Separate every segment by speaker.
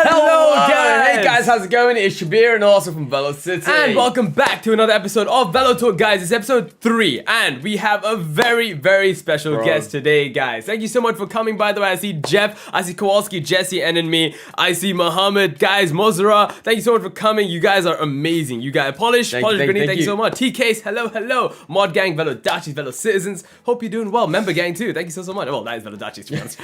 Speaker 1: Hello
Speaker 2: guys!
Speaker 1: Hey guys, how's it going? It's Shabir and also from Velo City.
Speaker 2: And welcome back to another episode of Velo Talk, guys. It's episode 3 and we have a very, very special guest today, guys. Thank you so much for coming, by the way. I see Jeff, I see Kowalski, Jesse, and me. I see Muhammad, guys, Mozara. Thank you so much for coming. You guys are amazing. You guys, Polish, Brittany, thank you so much. TKs, hello. Mod Gang, Velodachis, Velo Citizens. Hope you're doing well. Member Gang too. Thank you so much. Well, that is Velodachis, to be honest.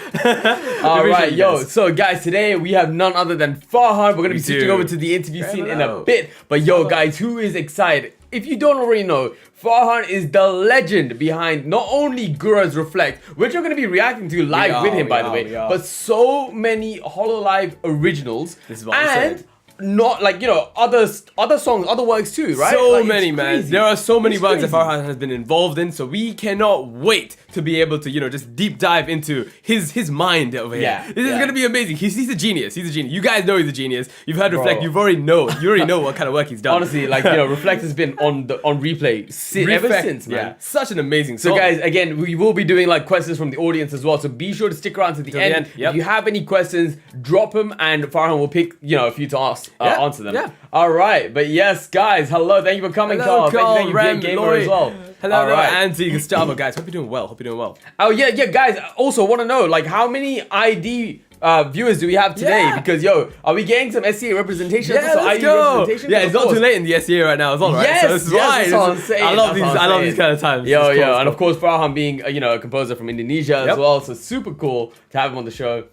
Speaker 1: Alright, yo, so guys, today we have none other than Farhad. We're gonna be switching over to the interview scene in a bit. But yo, guys, who is excited? If you don't already know, Farhan is the legend behind not only Gura's Reflect, which we're going to be reacting to live with him, by the way, but so many Hololive originals.
Speaker 2: This is what I'm saying.
Speaker 1: Not like, you know, other songs, other works too, right?
Speaker 2: So
Speaker 1: like,
Speaker 2: many, man. There are so many works that Farhad has been involved in, so we cannot wait to be able to, you know, just deep dive into his mind over here. This is gonna be amazing. He's a genius. He's a genius. You guys know he's a genius. You've heard Reflect. You already know what kind of work he's done.
Speaker 1: Honestly, like, you know, Reflect has been on replay ever since, man.
Speaker 2: Yeah, such an amazing song.
Speaker 1: So guys, again, we will be doing like questions from the audience as well. So be sure to stick around to the end. If you have any questions, drop them, and Farhan will pick, you know, a few to answer them. All right, but yes, guys, hello. Thank you for coming, Carl. Thank you, Ram, Gamer as well.
Speaker 2: Hello, Andy, Gustavo, guys. Hope you're doing well.
Speaker 1: Oh yeah, guys. Also want to know, like, how many ID viewers do we have today? Because yo, are we getting some SCA representation?
Speaker 2: Yeah, let's go. Yeah, it's not too late in the SCA right now as well, right?
Speaker 1: Yes,
Speaker 2: so this is why.
Speaker 1: That's what I'm saying.
Speaker 2: I love these kind of times.
Speaker 1: Yo, and of course Farhan being you know, a composer from Indonesia as well, so super cool to have him on the show.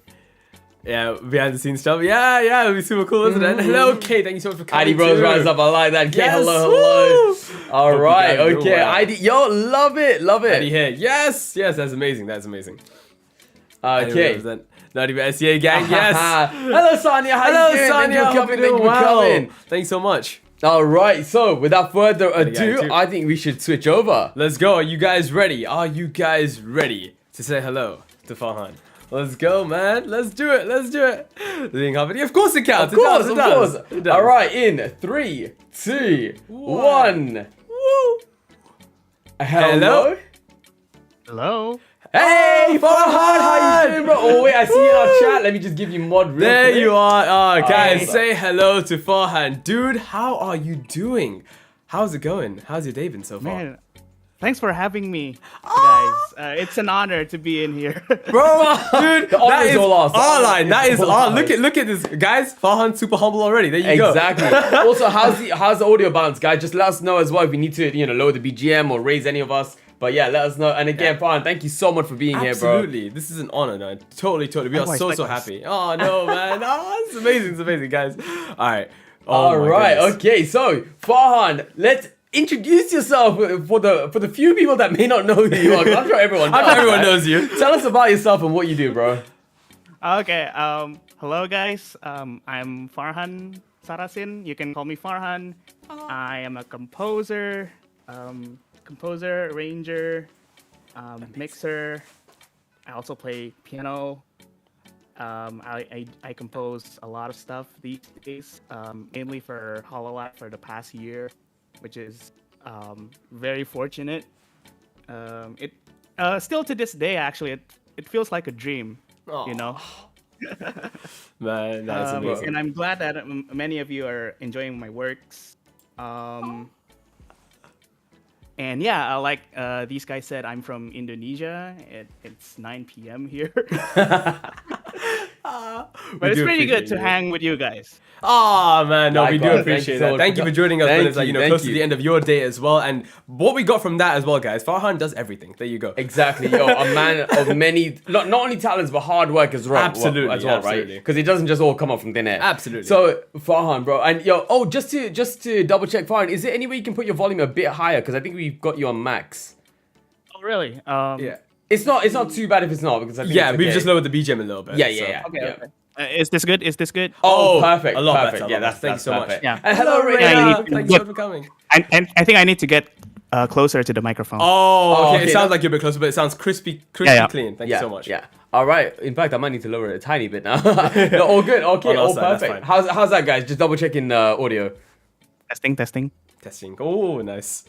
Speaker 2: Yeah, behind the scenes stuff. Yeah, it'd be super cool, isn't it? And hello, Kay. Thank you so much for coming.
Speaker 1: ID Bros rise up. I like that. Kay, hello. All right, okay. ID, yo, love it.
Speaker 2: ID here. Yes, that's amazing. Okay. Not even SCA gang. Yes.
Speaker 1: Hello, Sonia. How you doing?
Speaker 2: Sonia.
Speaker 1: Thank you for coming.
Speaker 2: Thanks so much.
Speaker 1: All right, so without further ado, I think we should switch over.
Speaker 2: Let's go. Are you guys ready? Are you guys ready to say hello to Farhan? Let's go, man. Let's do it. Being company. Of course it counts. Of course.
Speaker 1: All right, in 3, 2, 1.
Speaker 2: Woo.
Speaker 1: Hello.
Speaker 2: Hey,
Speaker 1: Farhad, how you doing, bro? Oh wait, I see you in our chat. Let me just give you mod real
Speaker 2: There
Speaker 1: quick.
Speaker 2: you are. Guys, say hello to Farhan. Dude, how are you doing? How's it going? How's your day been so far?
Speaker 3: Man, thanks for having me, guys. It's an honor to be in here.
Speaker 2: Bro, dude, that is
Speaker 1: all ours.
Speaker 2: our line. That is our. Look at this, guys. Farhan super humble already. There you go.
Speaker 1: Exactly. Also, how's the audio balance, guys? Just let us know as well if we need to, you know, lower the BGM or raise any of us. But yeah, let us know. And again, Farhan, thank you so much for being here, bro.
Speaker 2: Absolutely. This is an honor, man. Totally. We are so happy. Oh no, man. Oh, it's amazing, guys. All right.
Speaker 1: All right. Okay. So Farhan, let's introduce yourself for the few people that may not know who you are. I'm sure everyone
Speaker 2: knows you.
Speaker 1: Tell us about yourself and what you do, bro.
Speaker 3: Okay. Hello, guys. I'm Farhan Sarasin. You can call me Farhan. I am a composer, arranger, mixer. I also play piano. I compose a lot of stuff these days, mainly for Hololive for the past year, which is very fortunate. It still to this day, actually, it feels like a dream, you know.
Speaker 2: Man, that's amazing.
Speaker 3: And I'm glad that many of you are enjoying my works. And yeah, like these guys said, I'm from Indonesia. It's 9 p.m. here. But it's pretty good to hang with you guys.
Speaker 2: Oh man, no, we do appreciate that. Thank you for joining us when it's like, you know, close to the end of your day as well. And what we got from that as well, guys, Farhan does everything. There you go.
Speaker 1: Exactly, yo, a man of many, not only talents, but hard work as well.
Speaker 2: Absolutely,
Speaker 1: right? Because it doesn't just all come up from thin air.
Speaker 2: Absolutely.
Speaker 1: So Farhan, bro, and yo, just to double check, Farhan, is there any way you can put your volume a bit higher? Because I think we've got you on max.
Speaker 3: Oh really?
Speaker 1: Yeah. It's not too bad if it's not, because I think
Speaker 2: we've just lowered the BGM a little bit.
Speaker 1: Yeah.
Speaker 3: Okay. Is this good?
Speaker 1: Oh, perfect.
Speaker 2: A lot
Speaker 1: perfect.
Speaker 2: better.
Speaker 1: Thanks so much.
Speaker 3: Yeah.
Speaker 1: And hello, Ray.
Speaker 2: Thank you for coming.
Speaker 3: And I think I need to get closer to the microphone.
Speaker 2: Oh, okay. It sounds like you're a bit clean, but it sounds crispy clean. Thank you so much.
Speaker 1: Yeah. All right. In fact, I might need to lower it a tiny bit now. No, all good. Okay. All perfect. How's that, guys? Just double checking audio.
Speaker 3: Testing.
Speaker 2: Oh, nice.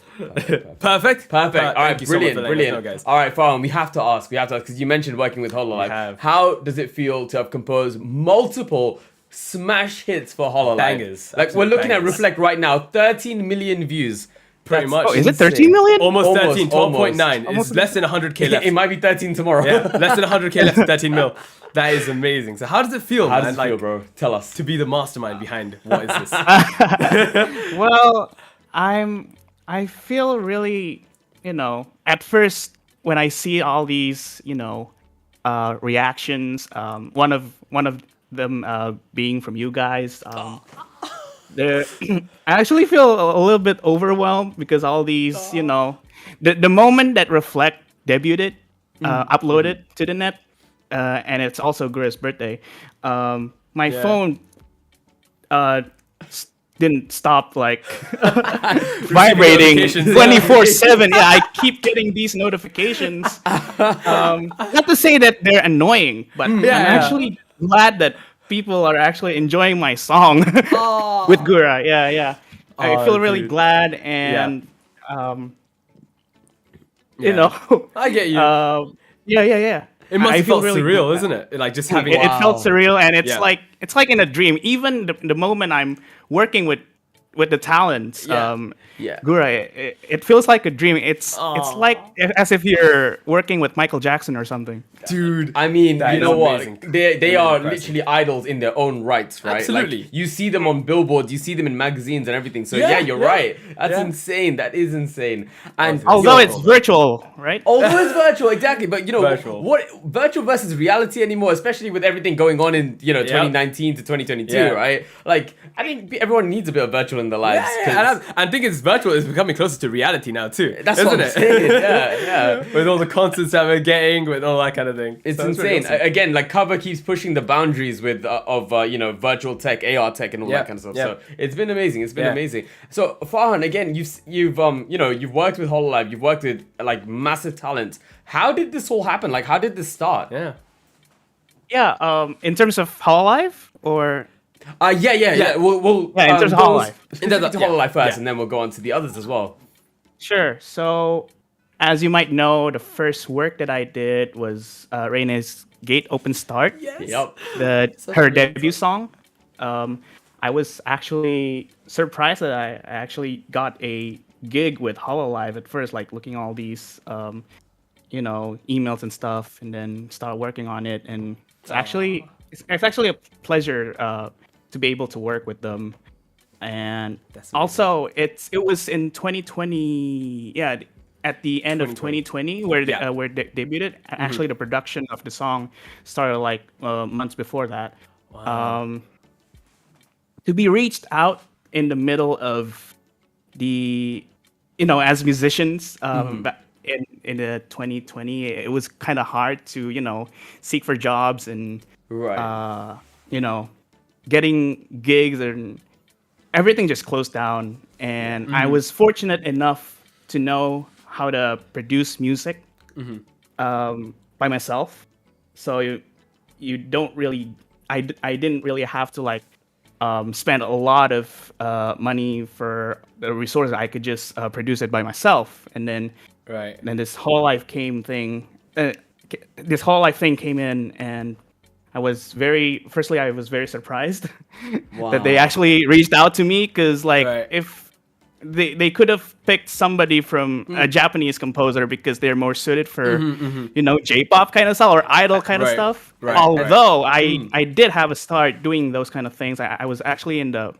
Speaker 2: Perfect.
Speaker 1: All right, brilliant.
Speaker 2: Guys.
Speaker 1: All right, Farhan, we have to ask because you mentioned working with Hololive. How does it feel to have composed multiple smash hits for Hololive.
Speaker 2: Bangers.
Speaker 1: Like we're looking at
Speaker 2: bangers.
Speaker 1: Reflect right now, 13 million views.
Speaker 2: Pretty much.
Speaker 3: Oh, is it
Speaker 1: insane.
Speaker 3: 13 million?
Speaker 2: Almost
Speaker 1: Almost,
Speaker 2: 13, 12.9.
Speaker 3: almost.
Speaker 2: It's less than 100k left.
Speaker 1: It might be 13 tomorrow.
Speaker 2: Yeah, less than 100k left to 13 mil. That is amazing. So how does it feel,
Speaker 1: How
Speaker 2: man?
Speaker 1: does it feel, bro? Tell us.
Speaker 2: To be the mastermind behind what is this?
Speaker 3: Well, I feel really, at first when I see all these, reactions, one of them being from you guys, I actually feel a little bit overwhelmed because all these, the moment that Reflect debuted, uploaded to the net, and it's also Gura's birthday, my phone didn't stop like vibrating
Speaker 2: notifications.
Speaker 3: 24/7. Yeah, I keep getting these notifications. Not to say that they're annoying, but I'm actually glad that people are actually enjoying my song with Gura. Yeah. I feel really
Speaker 2: dude.
Speaker 3: glad, and
Speaker 2: I get you.
Speaker 3: yeah.
Speaker 2: It must
Speaker 3: I
Speaker 2: have
Speaker 3: feel
Speaker 2: felt
Speaker 3: really
Speaker 2: surreal,
Speaker 3: good.
Speaker 2: isn't it? Like just having
Speaker 3: It felt surreal, and it's
Speaker 2: Yeah.
Speaker 3: like in a dream. Even the moment I'm working with the talents,
Speaker 1: Yeah.
Speaker 3: Gura, it feels like a dream. It's like as if you're working with Michael Jackson or something.
Speaker 2: dude.
Speaker 1: I mean,
Speaker 2: That
Speaker 1: you
Speaker 2: is
Speaker 1: know what?
Speaker 2: amazing.
Speaker 1: They
Speaker 2: Really
Speaker 1: are
Speaker 2: impressive.
Speaker 1: literally idols in their own rights, right?
Speaker 2: Absolutely.
Speaker 1: Like, you see them on billboards, you see them in magazines and everything. So
Speaker 2: Yeah,
Speaker 1: yeah, you're
Speaker 2: yeah,
Speaker 1: right. That's
Speaker 2: yeah.
Speaker 1: insane. That is insane. And
Speaker 3: Although
Speaker 1: yo,
Speaker 3: it's virtual, right?
Speaker 1: although it's virtual, exactly. But
Speaker 2: Virtual.
Speaker 1: what virtual versus reality anymore, especially with everything going on in 2019 to 2022,
Speaker 2: Yeah.
Speaker 1: right? Like I think everyone needs a bit of virtual in their lives.
Speaker 2: Yeah,
Speaker 1: 'cause
Speaker 2: and I think it's virtual is becoming closer to reality now too.
Speaker 1: that's
Speaker 2: isn't
Speaker 1: what I'm
Speaker 2: it?
Speaker 1: saying. Yeah.
Speaker 2: With all the concerts that we're getting, with all that kind of thing.
Speaker 1: It's
Speaker 2: So pretty
Speaker 1: insane.
Speaker 2: awesome.
Speaker 1: Again, like Cover keeps pushing the boundaries with virtual tech, AR tech, and all
Speaker 2: Yeah,
Speaker 1: that kind of stuff.
Speaker 2: yeah.
Speaker 1: So it's been amazing. It's been
Speaker 2: Yeah.
Speaker 1: amazing. So Farhan, again, you've worked with Hololive. You've worked with like massive talent. How did this all happen? Like, how did this start?
Speaker 2: Yeah.
Speaker 3: Yeah. In terms of Hololive or
Speaker 1: Yeah. We'll
Speaker 3: Yeah, in terms of
Speaker 1: go
Speaker 3: Hololive.
Speaker 1: specific to
Speaker 2: Yeah,
Speaker 1: Hololive first,
Speaker 2: yeah.
Speaker 1: and then we'll go on to the others as well.
Speaker 3: Sure. So, as you might know, the first work that I did was Reina's Gate Open Start,
Speaker 1: Yep.
Speaker 3: her debut song. I was actually surprised that I actually got a gig with Hololive at first, like looking all these, emails and stuff, and then start working on it. And it's actually a pleasure to be able to work with them. And
Speaker 2: That's amazing.
Speaker 3: also, it was in 2020. Yeah, at the end of 2020, where where they debuted. Actually, the production of the song started like months before that.
Speaker 2: Wow.
Speaker 3: To be reached out in the middle of the, as musicians, in the 2020, it was kind of hard to seek for jobs and
Speaker 1: Right.
Speaker 3: getting gigs, and everything just closed down. And I was fortunate enough to know how to produce music by myself. So you don't really, I didn't really have to like spend a lot of money for the resources. I could just produce it by myself. And then
Speaker 2: Right.
Speaker 3: this Hololive this Hololive thing came in, and I was very surprised that they actually reached out to me, because like
Speaker 2: Right.
Speaker 3: if they could have picked somebody from a Japanese composer because they're more suited for J-pop kind of style or idol kind of
Speaker 2: Right.
Speaker 3: stuff.
Speaker 2: Right.
Speaker 3: Although I did have a start doing those kind of things. I was actually in the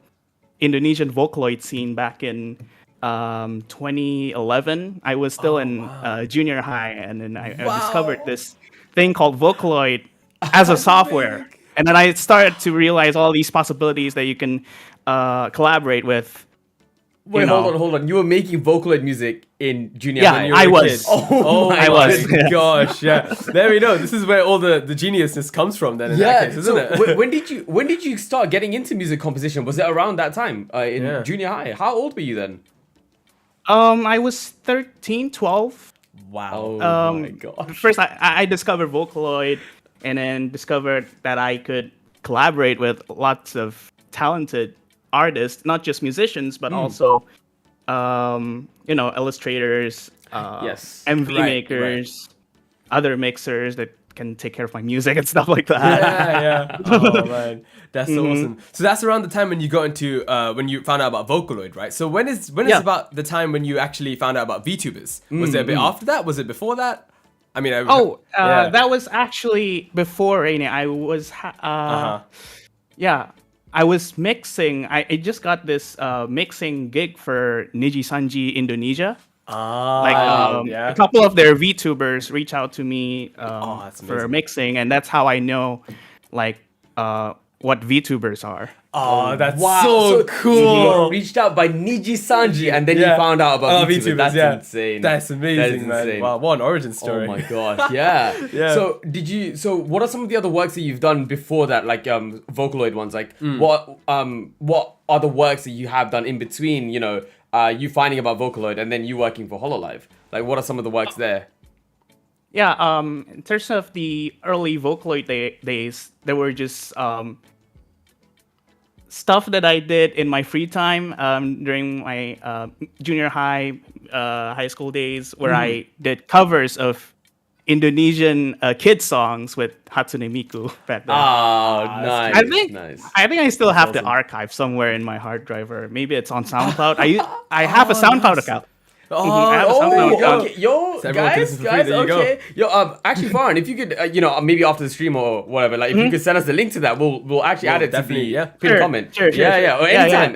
Speaker 3: Indonesian Vocaloid scene back in 2011. I was still in junior high, and then I discovered this thing called Vocaloid as a software. And then I started to realize all these possibilities that you can collaborate with.
Speaker 1: Wait, hold on. You were making Vocaloid music in junior
Speaker 3: Yeah,
Speaker 1: high.
Speaker 2: When you were
Speaker 3: I
Speaker 2: a
Speaker 3: was.
Speaker 2: kid.
Speaker 1: Oh
Speaker 3: I
Speaker 2: my
Speaker 3: was.
Speaker 2: gosh, yeah. There we go. This is where all the geniusness comes from then in that case, isn't
Speaker 1: so
Speaker 2: it?
Speaker 1: when did you start getting into music composition? Was it around that time in
Speaker 2: Yeah.
Speaker 1: junior high? How old were you then?
Speaker 3: I was 13, 12.
Speaker 2: Wow.
Speaker 1: Oh my god.
Speaker 3: First, I discovered Vocaloid, and then discovered that I could collaborate with lots of talented artists, not just musicians, but also, illustrators,
Speaker 1: Yes.
Speaker 3: MV
Speaker 2: Right,
Speaker 3: makers, other mixers that can take care of my music and stuff like that.
Speaker 2: Yeah. Oh man, that's so awesome. So that's around the time when you got into when you found out about Vocaloid, right? So when is about the time when you actually found out about VTubers? Was it a bit after that? Was it before that? I mean,
Speaker 3: that was actually before Rainy. I was I was mixing. I just got this mixing gig for Nijisanji Indonesia. A couple of their VTubers reach out to me for mixing, and that's how I know what VTubers are.
Speaker 2: Oh, that's so cool.
Speaker 1: You reached out by Nijisanji, and then you found out about VTubers. That's insane.
Speaker 2: That's amazing, man.
Speaker 1: Insane.
Speaker 2: Wow, what an origin story.
Speaker 1: Oh my gosh, yeah. So what are some of the other works that you've done before that, like Vocaloid ones? Like what are the works that you have done in between, you know, you finding about Vocaloid and then you working for Hololive? Like, what are some of the works there?
Speaker 3: Yeah, in terms of the early Vocaloid days, there were just stuff that I did in my free time during my junior high, high school days, where I did covers of Indonesian kid songs with Hatsune Miku back then.
Speaker 1: Oh, nice.
Speaker 3: I think I still have the archive somewhere in my hard drive, or maybe it's on SoundCloud. I have a SoundCloud account.
Speaker 1: Okay. Yo,
Speaker 2: So
Speaker 1: guys, okay. Yo, actually, Farhan, if you could, maybe after the stream or whatever, like, if you could send us the link to that, we'll actually add it to the pinned comment.
Speaker 3: Sure.
Speaker 1: Or anytime.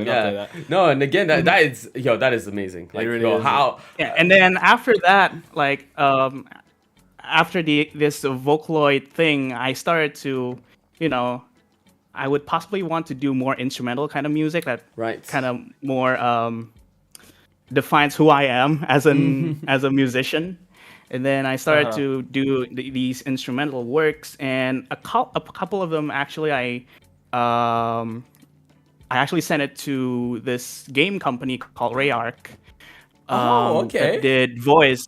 Speaker 2: Yeah.
Speaker 1: No, and again, that is amazing. Like, how?
Speaker 3: Yeah, and then after that, like, after this Vocaloid thing, I started to, I would possibly want to do more instrumental kind of music that kind of more defines who I am as a musician. And then I started to do these instrumental works, and a couple of them actually I actually sent it to this game company called Rayark. That did voice.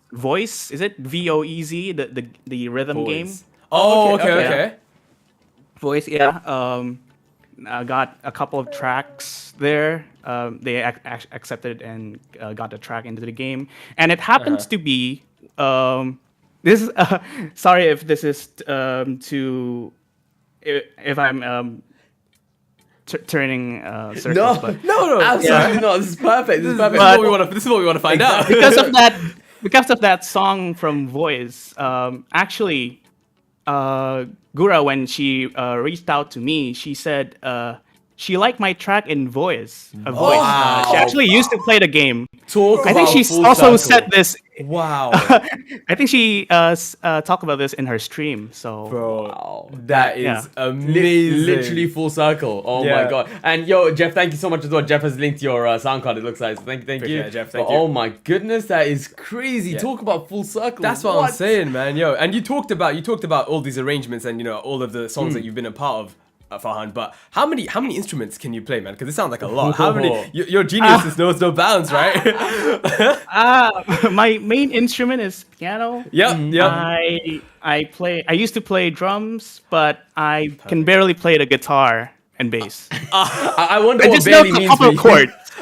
Speaker 3: Is it VOEZ, the rhythm game?
Speaker 2: Okay.
Speaker 3: Voice, yeah. I got a couple of tracks there. They accepted and got the track into the game, and it happens to be this is sorry if this is if I'm turning circles.
Speaker 1: No, absolutely not. This is perfect. This is
Speaker 2: what we want to find out.
Speaker 3: Because of that song from Voice, actually, Gura, when she reached out to me, she said she liked my track in Voice. She actually used to play the game. I think she also said this.
Speaker 2: Wow.
Speaker 3: I think she talked about this in her stream. So,
Speaker 1: bro,
Speaker 2: that is amazing.
Speaker 1: Literally full circle. Oh my god. And yo, Jeff, thank you so much as well. Jeff has linked your SoundCloud. It looks like. Thank you,
Speaker 2: Jeff. Thank you.
Speaker 1: Oh my goodness, that is crazy. Yeah. Talk about full circle.
Speaker 2: That's what I'm saying, man. Yo, and you talked about all these arrangements and all of the songs that you've been a part of. Farhan, but how many instruments can you play, man? Because it sounds like a lot. How many? Your genius knows no bounds, right?
Speaker 3: My main instrument is piano.
Speaker 2: Yep.
Speaker 3: I used to play drums, but I can barely play the guitar and bass.
Speaker 1: I wonder what barely means.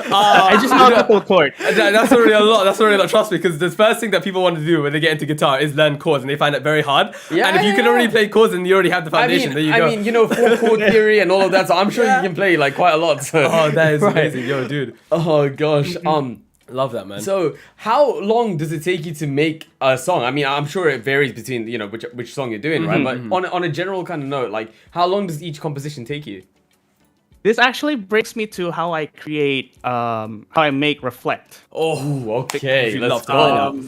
Speaker 3: I just know a couple of chords.
Speaker 2: That's already a lot. That's already a lot. Trust me, because the first thing that people want to do when they get into guitar is learn chords, and they find it very hard. Yeah, and if you can already play chords, then you already have the foundation. There you go.
Speaker 1: 4-chord theory and all of that. So I'm sure you can play like quite a lot. So.
Speaker 2: Oh, that is amazing, yo, dude.
Speaker 1: Oh gosh.
Speaker 2: Love that, man.
Speaker 1: So how long does it take you to make a song? I mean, I'm sure it varies between which song you're doing, right? But on a general kind of note, like how long does each composition take you?
Speaker 3: This actually brings me to how I create, how I make Reflect.
Speaker 1: Oh, okay. Let's go.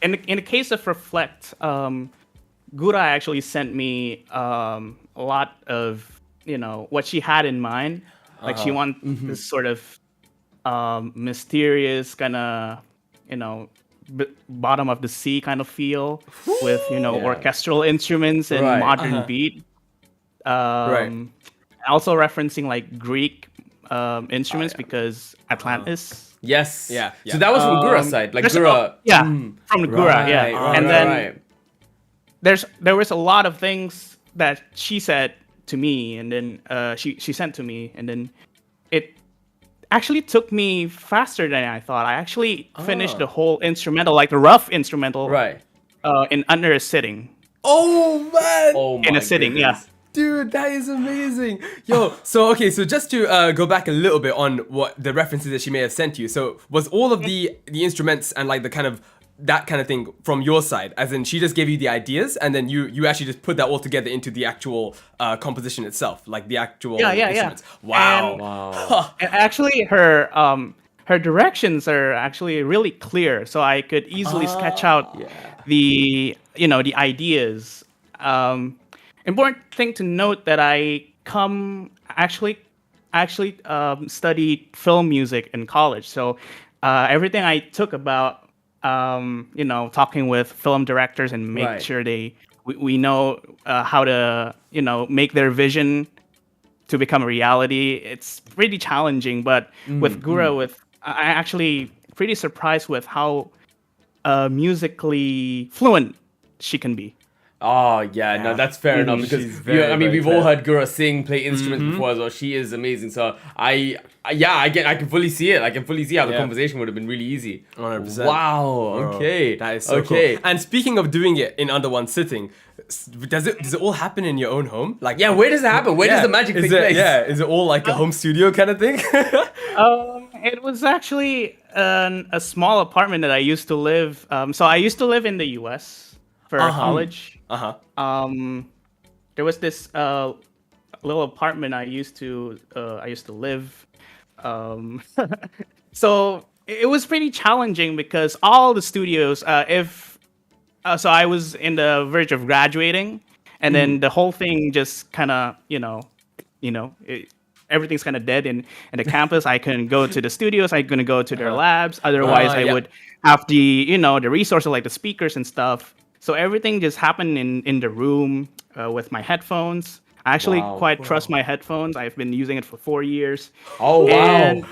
Speaker 3: In the case of Reflect, Gura actually sent me a lot of, what she had in mind. Like she wants this sort of mysterious kind of, bottom of the sea kind of feel with, orchestral instruments and modern beat. Also referencing like Greek instruments because Atlantis.
Speaker 1: Yes. Yeah. So that was from Gura's side, like Gura.
Speaker 3: From the Gura. And then there was a lot of things that she said to me, and then she sent to me, and then it actually took me faster than I thought. I actually finished the whole instrumental, like the rough instrumental, in under a sitting.
Speaker 2: Oh man!
Speaker 1: Oh my
Speaker 3: in a sitting.
Speaker 1: goodness.
Speaker 2: Dude, that is amazing. Yo, so okay, so just to go back a little bit on what the references that she may have sent you. So was all of the instruments and like the kind of that kind of thing from your side, as in she just gave you the ideas and then you actually just put that all together into the actual composition itself, like the actual instruments. Wow.
Speaker 3: And,
Speaker 1: Wow.
Speaker 3: and actually, her directions are actually really clear, so I could easily sketch out the the ideas. Important thing to note that I studied film music in college, so everything I took about talking with film directors and make
Speaker 1: Right.
Speaker 3: sure we know how to make their vision to become a reality. It's pretty challenging, but with Gura, I actually pretty surprised with how musically fluent she can be.
Speaker 1: Oh yeah, no, that's fair enough because
Speaker 2: She's very,
Speaker 1: I mean
Speaker 2: very
Speaker 1: we've all
Speaker 2: fair.
Speaker 1: heard Gura sing, play instruments before as well. She is amazing. So I can fully see it. I can fully see how the
Speaker 2: Yeah.
Speaker 1: conversation would have been really easy.
Speaker 2: 100%.
Speaker 1: Wow.
Speaker 2: Bro,
Speaker 1: Okay.
Speaker 2: that is so
Speaker 1: okay.
Speaker 2: cool. And speaking of doing it in under one sitting, does it all happen in your own home? Like
Speaker 1: Yeah, where does it happen? Where does the magic
Speaker 2: is
Speaker 1: take
Speaker 2: it,
Speaker 1: place?
Speaker 2: Yeah, is it all like a home studio kind of thing?
Speaker 3: It was actually a small apartment that I used to live. So I used to live in the U.S. for college. There was this little apartment I used to live. So it was pretty challenging because all the studios, so I was in the verge of graduating, and then the whole thing just kind of everything's kind of dead in the campus. I couldn't go to the studios. I couldn't go to their labs. Otherwise, I would have the the resources like the speakers and stuff. So everything just happened in the room with my headphones. I actually quite trust my headphones. I've been using it for 4 years.
Speaker 1: Oh wow.
Speaker 3: And,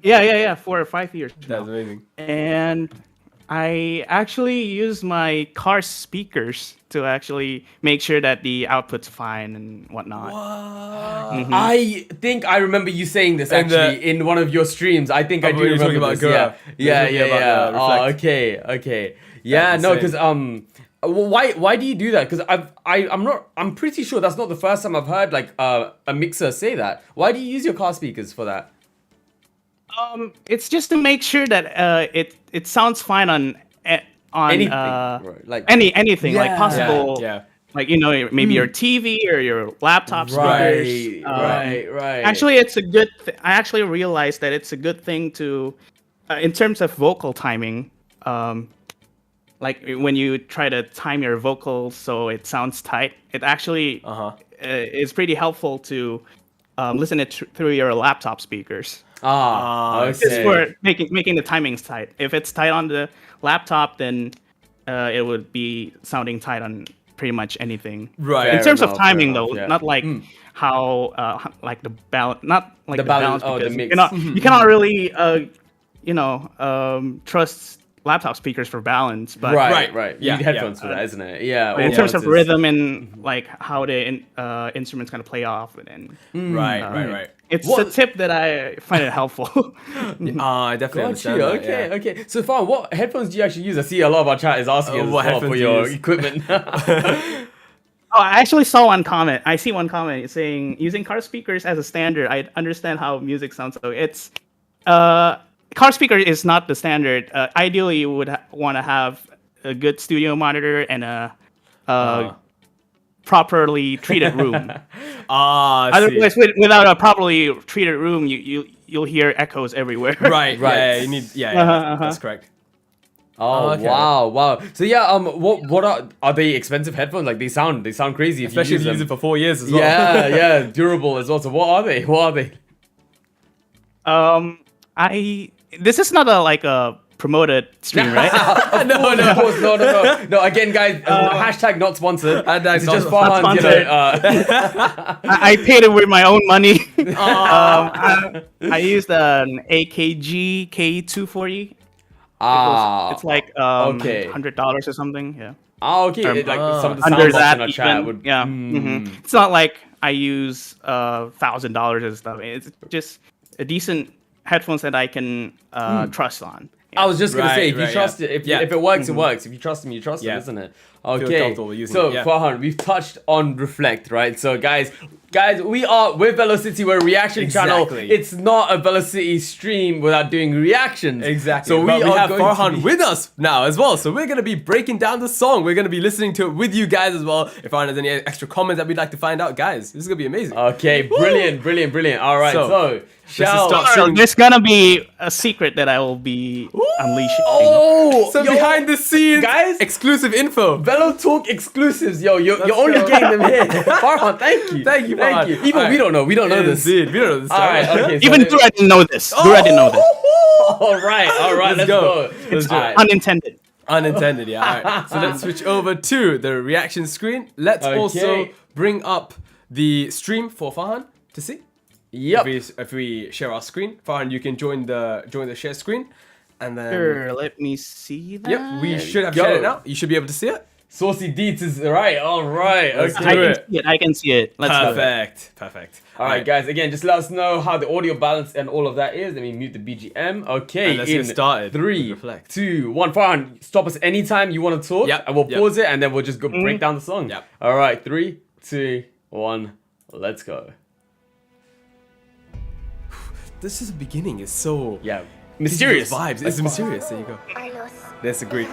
Speaker 3: yeah, 4 or 5 years.
Speaker 2: That's amazing.
Speaker 3: And I actually use my car speakers to actually make sure that the output's fine and whatnot.
Speaker 1: I think I remember you saying this
Speaker 2: And,
Speaker 1: actually in one of your streams. I think I
Speaker 2: when
Speaker 1: do
Speaker 2: you were talking
Speaker 1: remember
Speaker 2: about
Speaker 1: this.
Speaker 2: Gura.
Speaker 1: Yeah.
Speaker 2: You were talking about,
Speaker 1: Oh,
Speaker 2: Reflect.
Speaker 1: okay. Yeah,
Speaker 2: That's
Speaker 1: no,
Speaker 2: insane.
Speaker 1: because why do you do that? Because I'm pretty sure that's not the first time I've heard like a mixer say that. Why do you use your car speakers for that?
Speaker 3: It's just to make sure that it sounds fine on
Speaker 1: Anything, right, like
Speaker 3: anything like
Speaker 1: Yeah.
Speaker 3: possible.
Speaker 2: Yeah.
Speaker 3: Like maybe your TV or your laptop speakers.
Speaker 1: Right.
Speaker 3: Actually, it's a good. I actually realized that it's a good thing to, in terms of vocal timing. Like when you try to time your vocals so it sounds tight, it actually is pretty helpful to listen it through your laptop speakers.
Speaker 1: Okay.
Speaker 3: Just for making the timings tight. If it's tight on the laptop, then it would be sounding tight on pretty much anything.
Speaker 2: Right.
Speaker 3: In
Speaker 1: Fair
Speaker 3: terms of
Speaker 1: enough,
Speaker 3: timing,
Speaker 1: fair
Speaker 3: though,
Speaker 1: enough, yeah.
Speaker 3: not like how like the balance, not like
Speaker 1: The
Speaker 3: the
Speaker 1: balance-
Speaker 3: balance,
Speaker 1: oh, the
Speaker 3: because
Speaker 1: mix.
Speaker 3: you cannot really trust laptop speakers for balance, but
Speaker 2: Right.
Speaker 1: Right. You
Speaker 2: Yeah,
Speaker 1: need headphones for that, isn't it? Yeah.
Speaker 3: in
Speaker 1: or
Speaker 3: terms of
Speaker 1: monitors.
Speaker 3: rhythm and like how the instruments kind of play off, and
Speaker 2: Right.
Speaker 3: it's
Speaker 1: What-
Speaker 3: a tip that I find it helpful.
Speaker 2: I definitely
Speaker 1: Got
Speaker 2: understand
Speaker 1: you.
Speaker 2: that.
Speaker 1: Okay. So far, what headphones do you actually use? I see a lot of our chat is asking us
Speaker 2: what
Speaker 1: as well for
Speaker 2: headphones do you
Speaker 1: your
Speaker 2: use?
Speaker 1: equipment.
Speaker 3: Oh, I actually saw one comment. I see one comment saying using car speakers as a standard. I understand how music sounds. So it's car speaker is not the standard. Ideally, you would want to have a good studio monitor and a properly treated room.
Speaker 2: I see.
Speaker 3: Otherwise, without a properly treated room, you'll hear echoes everywhere.
Speaker 2: Right.
Speaker 1: Right.
Speaker 2: Yeah. You need. Yeah. That's correct.
Speaker 1: Oh
Speaker 2: okay.
Speaker 1: wow. So yeah, what are they expensive headphones? Like they sound crazy,
Speaker 2: Especially if you
Speaker 1: them.
Speaker 2: use it for 4 years as well.
Speaker 1: Yeah, durable as well. So what are they?
Speaker 3: This is not a promoted stream, right?
Speaker 1: No. Of course, no. Again, guys, hashtag not sponsored. This is just
Speaker 3: not
Speaker 1: Farhan,
Speaker 3: sponsored. I paid it with my own money. I used an AKG K240. It's like
Speaker 1: okay.
Speaker 3: $100 or something. Yeah.
Speaker 1: Okay. Like some of the
Speaker 3: Under
Speaker 1: sound box
Speaker 3: that,
Speaker 1: in our chat
Speaker 3: even,
Speaker 1: would.
Speaker 3: yeah. It's not like I use $1,000 and stuff. It's just a decent headphones that I can trust on.
Speaker 1: I was just gonna say, if you
Speaker 2: Right,
Speaker 1: trust
Speaker 2: yeah.
Speaker 1: it, if
Speaker 2: Yeah.
Speaker 1: it works, it works. If you trust him, you trust him,
Speaker 2: Yeah.
Speaker 1: isn't it?
Speaker 2: Feel
Speaker 1: Okay.
Speaker 2: comfortable using
Speaker 1: So
Speaker 2: it, yeah.
Speaker 1: Farhan, we've touched on Reflect, right? So guys, we are with Velocity. We're a reaction channel.
Speaker 2: Exactly.
Speaker 1: It's not a Velocity stream without doing reactions.
Speaker 2: Exactly.
Speaker 1: So
Speaker 2: But we have
Speaker 1: going to
Speaker 2: Farhan
Speaker 1: be-
Speaker 2: with us now as well. So we're going to be breaking down the song. We're going to be listening to it with you guys as well. If Farhan has any extra comments that we'd like to find out, guys, this is going to be amazing.
Speaker 1: Okay, brilliant. All right, so shall
Speaker 2: start.
Speaker 3: So there's gonna be a secret that I will be unleashing.
Speaker 2: So
Speaker 1: yo,
Speaker 2: behind the scenes,
Speaker 1: guys,
Speaker 2: exclusive info.
Speaker 1: Velo Talk exclusives, yo. You're
Speaker 2: Let's
Speaker 1: only
Speaker 2: go.
Speaker 1: getting them here. Farhan, thank you.
Speaker 2: Thank you, Farhan.
Speaker 1: Even
Speaker 2: All right.
Speaker 1: we don't know. We don't know this.
Speaker 2: Indeed, we don't know this.
Speaker 1: All right, okay. So
Speaker 3: Even Gura didn't know this. Gura didn't know this.
Speaker 1: all right. Let's go.
Speaker 2: Let's do it.
Speaker 1: All right.
Speaker 3: Unintended.
Speaker 2: Unintended, yeah. All right. So let's switch over to the reaction screen. Let's also bring up the stream for Farhan to see.
Speaker 1: Yep.
Speaker 2: If we share our screen, Farhan, you can join the share screen, and then
Speaker 3: Sure, let me see that.
Speaker 2: yep, we should have
Speaker 1: go.
Speaker 2: shared it now. You should be able to see it.
Speaker 1: Saucy Deets is right. All right.
Speaker 2: Let's
Speaker 1: Okay.
Speaker 2: do it.
Speaker 3: I can see it. Let's do it.
Speaker 2: Perfect.
Speaker 1: All right, guys. Again, just let us know how the audio balance and all of that is. Let me mute the BGM. Okay.
Speaker 2: And let's get started with
Speaker 1: 3,
Speaker 2: Reflect.
Speaker 1: 2, 1. Farhan, stop us anytime you want to talk.
Speaker 2: Yep,
Speaker 1: And we'll
Speaker 2: yep.
Speaker 1: pause it, and then we'll just go break down the song.
Speaker 2: Yep.
Speaker 1: All right. 3, 2, 1. Let's go.
Speaker 2: This is the beginning. It's so
Speaker 1: Yeah. Mysterious
Speaker 2: vibes. It's mysterious. There you go. There's the Greek.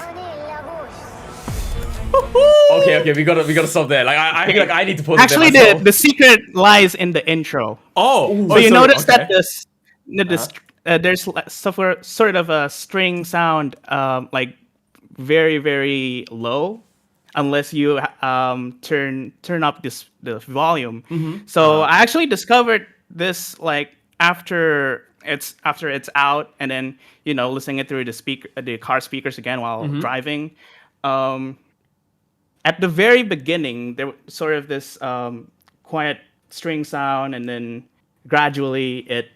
Speaker 1: Okay. We gotta stop there. Like I feel like I need to pause
Speaker 3: Actually,
Speaker 1: it there myself.
Speaker 3: the secret lies in the intro.
Speaker 2: Oh,
Speaker 3: So you notice that
Speaker 2: Uh-huh.
Speaker 3: there's sort of a string sound, like very very low, unless you turn up the volume.
Speaker 2: Mm-hmm.
Speaker 3: So I actually discovered this like after it's out, and then listening it through the car speakers again while
Speaker 2: Mm-hmm.
Speaker 3: driving. At the very beginning, there was sort of this quiet string sound, and then gradually it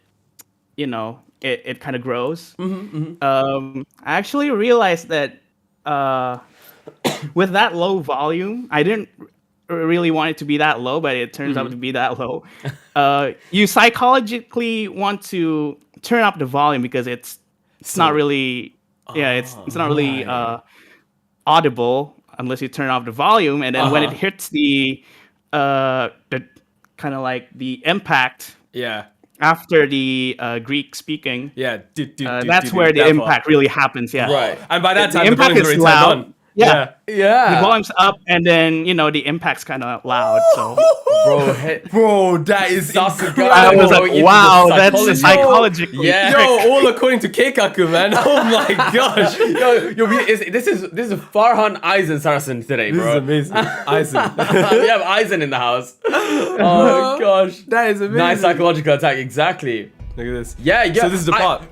Speaker 3: kind of grows. I actually realized that with that low volume, I didn't really want it to be that low, but it turns out to be that low. You psychologically want to turn up the volume because it's not really it's not really audible unless you turn off the volume, and then when it hits the kind of like the impact
Speaker 2: Yeah.
Speaker 3: after the Greek speaking,
Speaker 2: Yeah.
Speaker 3: that's where the impact really happens. Yeah,
Speaker 1: Right.
Speaker 2: And by that
Speaker 3: The
Speaker 2: time, the
Speaker 3: impact
Speaker 2: volume's
Speaker 3: is
Speaker 2: already turned
Speaker 3: loud.
Speaker 2: on.
Speaker 3: Yeah. The
Speaker 1: Yeah.
Speaker 3: volume's up, and then the impact's kind of loud. So
Speaker 2: Bro, that is
Speaker 1: That's a
Speaker 2: incredible.
Speaker 1: guy
Speaker 3: I was
Speaker 1: going
Speaker 3: like,
Speaker 1: into
Speaker 3: wow,
Speaker 1: the
Speaker 3: that's
Speaker 1: psychology.
Speaker 3: psychologically.
Speaker 1: Yeah.
Speaker 2: Yo, all according to Keikaku, man. Oh my gosh.
Speaker 1: This is Farhan Eisen Sarasin today,
Speaker 2: This
Speaker 1: bro.
Speaker 2: is amazing. Eisen.
Speaker 1: We have Eisen in the house. Oh gosh.
Speaker 2: That is amazing.
Speaker 1: Nice psychological attack, exactly.
Speaker 2: Look at this.
Speaker 1: Yeah.
Speaker 2: So this is the part.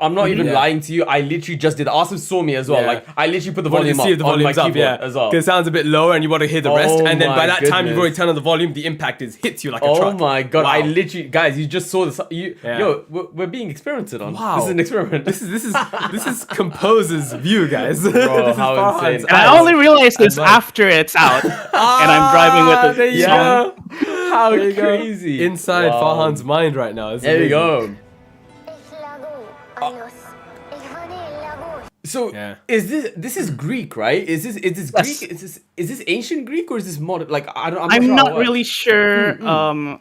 Speaker 1: I'm not even
Speaker 2: Yeah.
Speaker 1: lying to you. I literally just did. Asim saw me as well.
Speaker 2: Yeah.
Speaker 1: Like I literally put the
Speaker 2: Wanted
Speaker 1: volume
Speaker 2: to
Speaker 1: up
Speaker 2: see if the
Speaker 1: on my
Speaker 2: volume's up,
Speaker 1: keyboard
Speaker 2: yeah.
Speaker 1: as well.
Speaker 2: Because it sounds a bit lower and you want to hear the rest.
Speaker 1: Oh
Speaker 2: And then by
Speaker 1: my
Speaker 2: that time, you've
Speaker 1: goodness.
Speaker 2: already turned on the volume, the impact hits you like a
Speaker 1: Oh
Speaker 2: truck.
Speaker 1: my god!
Speaker 2: Wow.
Speaker 1: I literally, guys, you just saw this.
Speaker 2: Yeah.
Speaker 1: Yo, we're being experimented on.
Speaker 2: Wow.
Speaker 1: This is an experiment.
Speaker 2: This is composer's view, guys.
Speaker 1: Bro,
Speaker 2: This is
Speaker 1: how
Speaker 2: Farhan's
Speaker 1: insane.
Speaker 3: And
Speaker 2: eyes.
Speaker 3: I only realized this
Speaker 2: love-
Speaker 3: after it's out, and I'm driving with
Speaker 2: there
Speaker 3: it.
Speaker 2: you
Speaker 1: Yeah.
Speaker 2: go.
Speaker 1: How
Speaker 2: There you go.
Speaker 1: crazy!
Speaker 2: Inside
Speaker 1: Wow.
Speaker 2: Farhan's mind right now. It's
Speaker 1: There we
Speaker 2: amazing.
Speaker 1: go. So
Speaker 2: Yeah.
Speaker 1: is this is Greek, right? Is this
Speaker 3: Yes.
Speaker 1: Greek? Is this ancient Greek or is this modern? Like I'm
Speaker 3: I'm
Speaker 1: sure how it
Speaker 3: not
Speaker 1: works.
Speaker 3: really sure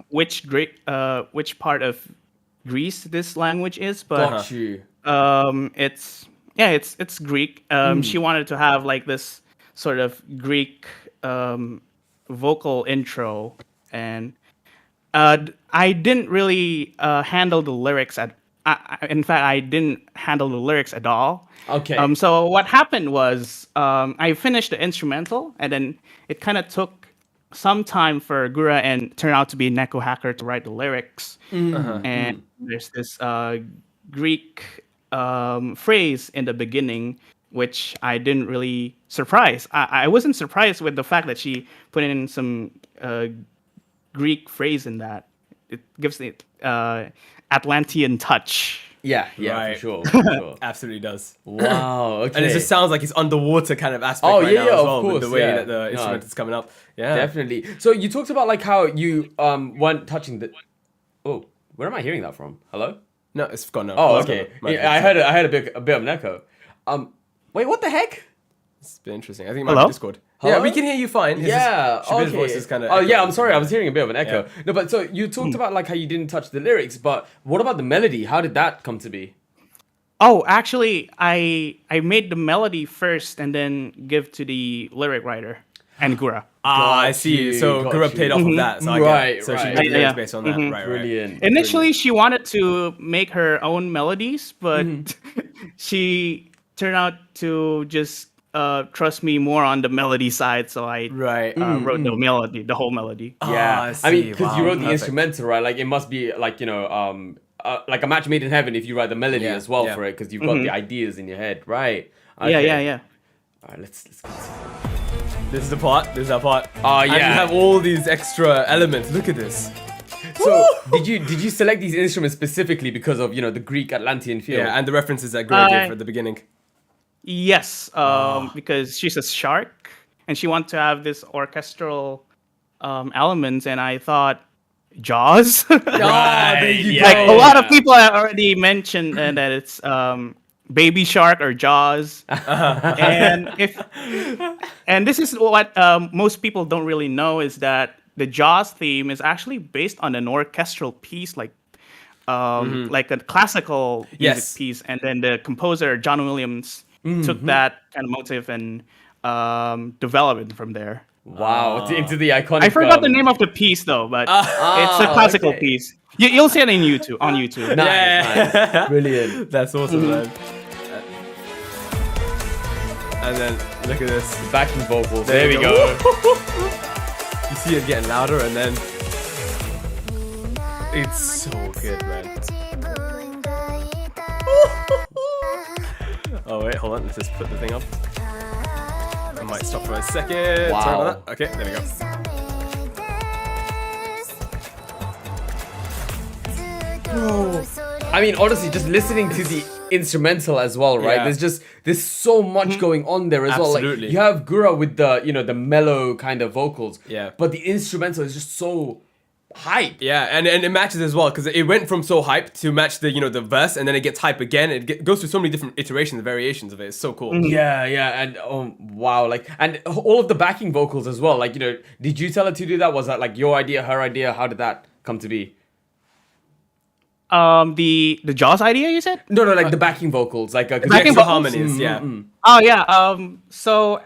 Speaker 3: which part of Greece this language is, but
Speaker 1: Got you.
Speaker 3: it's Greek. She wanted to have like this sort of Greek vocal intro, and I didn't really handle the lyrics in fact, I didn't handle the lyrics at all.
Speaker 1: Okay.
Speaker 3: So what happened was I finished the instrumental, and then it kind of took some time for Gura and turned out to be Neko Hacker to write the lyrics. And there's this Greek phrase in the beginning, which I didn't really surprise. I wasn't surprised with the fact that she put in some Greek phrase in that. It gives it Atlantean touch.
Speaker 1: Yeah,
Speaker 2: Right.
Speaker 1: for sure. For sure.
Speaker 2: Absolutely does.
Speaker 1: Wow. Okay.
Speaker 2: And it just sounds like it's underwater kind of aspect
Speaker 1: Oh,
Speaker 2: right
Speaker 1: yeah,
Speaker 2: now as
Speaker 1: of
Speaker 2: well, with
Speaker 1: course,
Speaker 2: the way
Speaker 1: yeah.
Speaker 2: that the
Speaker 1: No.
Speaker 2: instrument is coming up. Yeah.
Speaker 1: Definitely. So you talked about like how you weren't touching the. Oh, where am I hearing that from? Hello?
Speaker 2: No, it's gone now.
Speaker 1: Oh,
Speaker 2: It's
Speaker 1: okay.
Speaker 2: gone now.
Speaker 1: Yeah, I heard a bit of an echo. Wait, what the heck?
Speaker 2: It's been interesting. I think it might
Speaker 3: Hello?
Speaker 2: be Discord. Yeah,
Speaker 1: Hello?
Speaker 2: we can hear you fine. It's
Speaker 1: Yeah,
Speaker 2: just Shabir's
Speaker 1: okay.
Speaker 2: voice is kind of.
Speaker 1: Oh yeah, I'm sorry. I was hearing a bit of an echo.
Speaker 2: Yeah.
Speaker 1: No, but so you talked about like how you didn't touch the lyrics, but what about the melody? How did that come to be?
Speaker 3: Oh, actually, I made the melody first and then give to the lyric writer and Gura.
Speaker 2: I
Speaker 1: Got
Speaker 2: see.
Speaker 1: you,
Speaker 2: So
Speaker 1: got
Speaker 2: Gura
Speaker 1: you.
Speaker 2: played off of that. So I
Speaker 1: Right,
Speaker 2: get it. So she
Speaker 1: right.
Speaker 2: did the lyrics
Speaker 3: Yeah.
Speaker 2: based on that. Right,
Speaker 1: Brilliant.
Speaker 3: Initially, she wanted to make her own melodies, but she turned out to just trust me more on the melody side. So I
Speaker 2: Right.
Speaker 3: wrote the melody, the whole melody.
Speaker 1: Yeah,
Speaker 2: I
Speaker 1: I
Speaker 2: see.
Speaker 1: mean, because you
Speaker 2: Wow,
Speaker 1: wrote the
Speaker 2: perfect.
Speaker 1: instrumental, right? Like it must be like like a match made in heaven if you write the melody
Speaker 2: Yeah,
Speaker 1: as well
Speaker 2: yeah.
Speaker 1: for it, because you've got the ideas in your head, right?
Speaker 3: Yeah,
Speaker 1: Okay.
Speaker 3: yeah.
Speaker 1: All right, let's continue.
Speaker 2: This is the part. This is that part.
Speaker 1: Oh,
Speaker 2: And you
Speaker 1: yeah.
Speaker 2: have all these extra elements. Look at this.
Speaker 1: So did you select these instruments specifically because of the Greek Atlantean feel?
Speaker 2: Yeah, and the references that Gura gave at the beginning.
Speaker 3: Yes, because she's a shark and she wants to have this orchestral elements, and I thought Jaws.
Speaker 1: Right,
Speaker 2: there you
Speaker 1: yeah.
Speaker 3: Like
Speaker 2: go.
Speaker 3: a lot of people have already mentioned that it's Baby Shark or Jaws, and this is what most people don't really know is that the Jaws theme is actually based on an orchestral piece, like a classical music
Speaker 2: Yes.
Speaker 3: piece, and then the composer John Williams took that kind of motive and developed it from there.
Speaker 1: Wow, into the iconic.
Speaker 3: I forgot the name of the piece though, but it's a classical
Speaker 1: okay.
Speaker 3: piece. You'll see it in YouTube on YouTube.
Speaker 1: Nice. Brilliant.
Speaker 2: That's awesome, man. And then look at this.
Speaker 1: Backing vocals.
Speaker 2: There
Speaker 1: There we
Speaker 2: you
Speaker 1: go.
Speaker 2: You see it getting louder, and then it's so good, man. Oh wait, hold on. Let's just put the thing up. I might stop for a second.
Speaker 1: Wow.
Speaker 2: Sorry about that. Okay, there we go.
Speaker 1: I mean, honestly, just listening to the instrumental as well, right?
Speaker 2: Yeah.
Speaker 1: There's so much going on there as well.
Speaker 2: Absolutely.
Speaker 1: Like you have Gura with the the mellow kind of vocals.
Speaker 2: Yeah.
Speaker 1: But the instrumental is just so hype.
Speaker 2: Yeah, and it matches as well because it went from so hype to match the the verse, and then it gets hype again. Goes through so many different iterations, variations of it. It's so cool.
Speaker 1: Yeah, yeah, and wow, like, and all of the backing vocals as well. Like, did you tell her to do that? Was that like your idea, her idea? How did that come to be?
Speaker 3: The Jaws idea you said?
Speaker 1: No, like the backing vocals, like 'cause
Speaker 3: Backing
Speaker 1: extra
Speaker 3: vocals?
Speaker 2: Harmonies, yeah.
Speaker 3: Oh yeah. So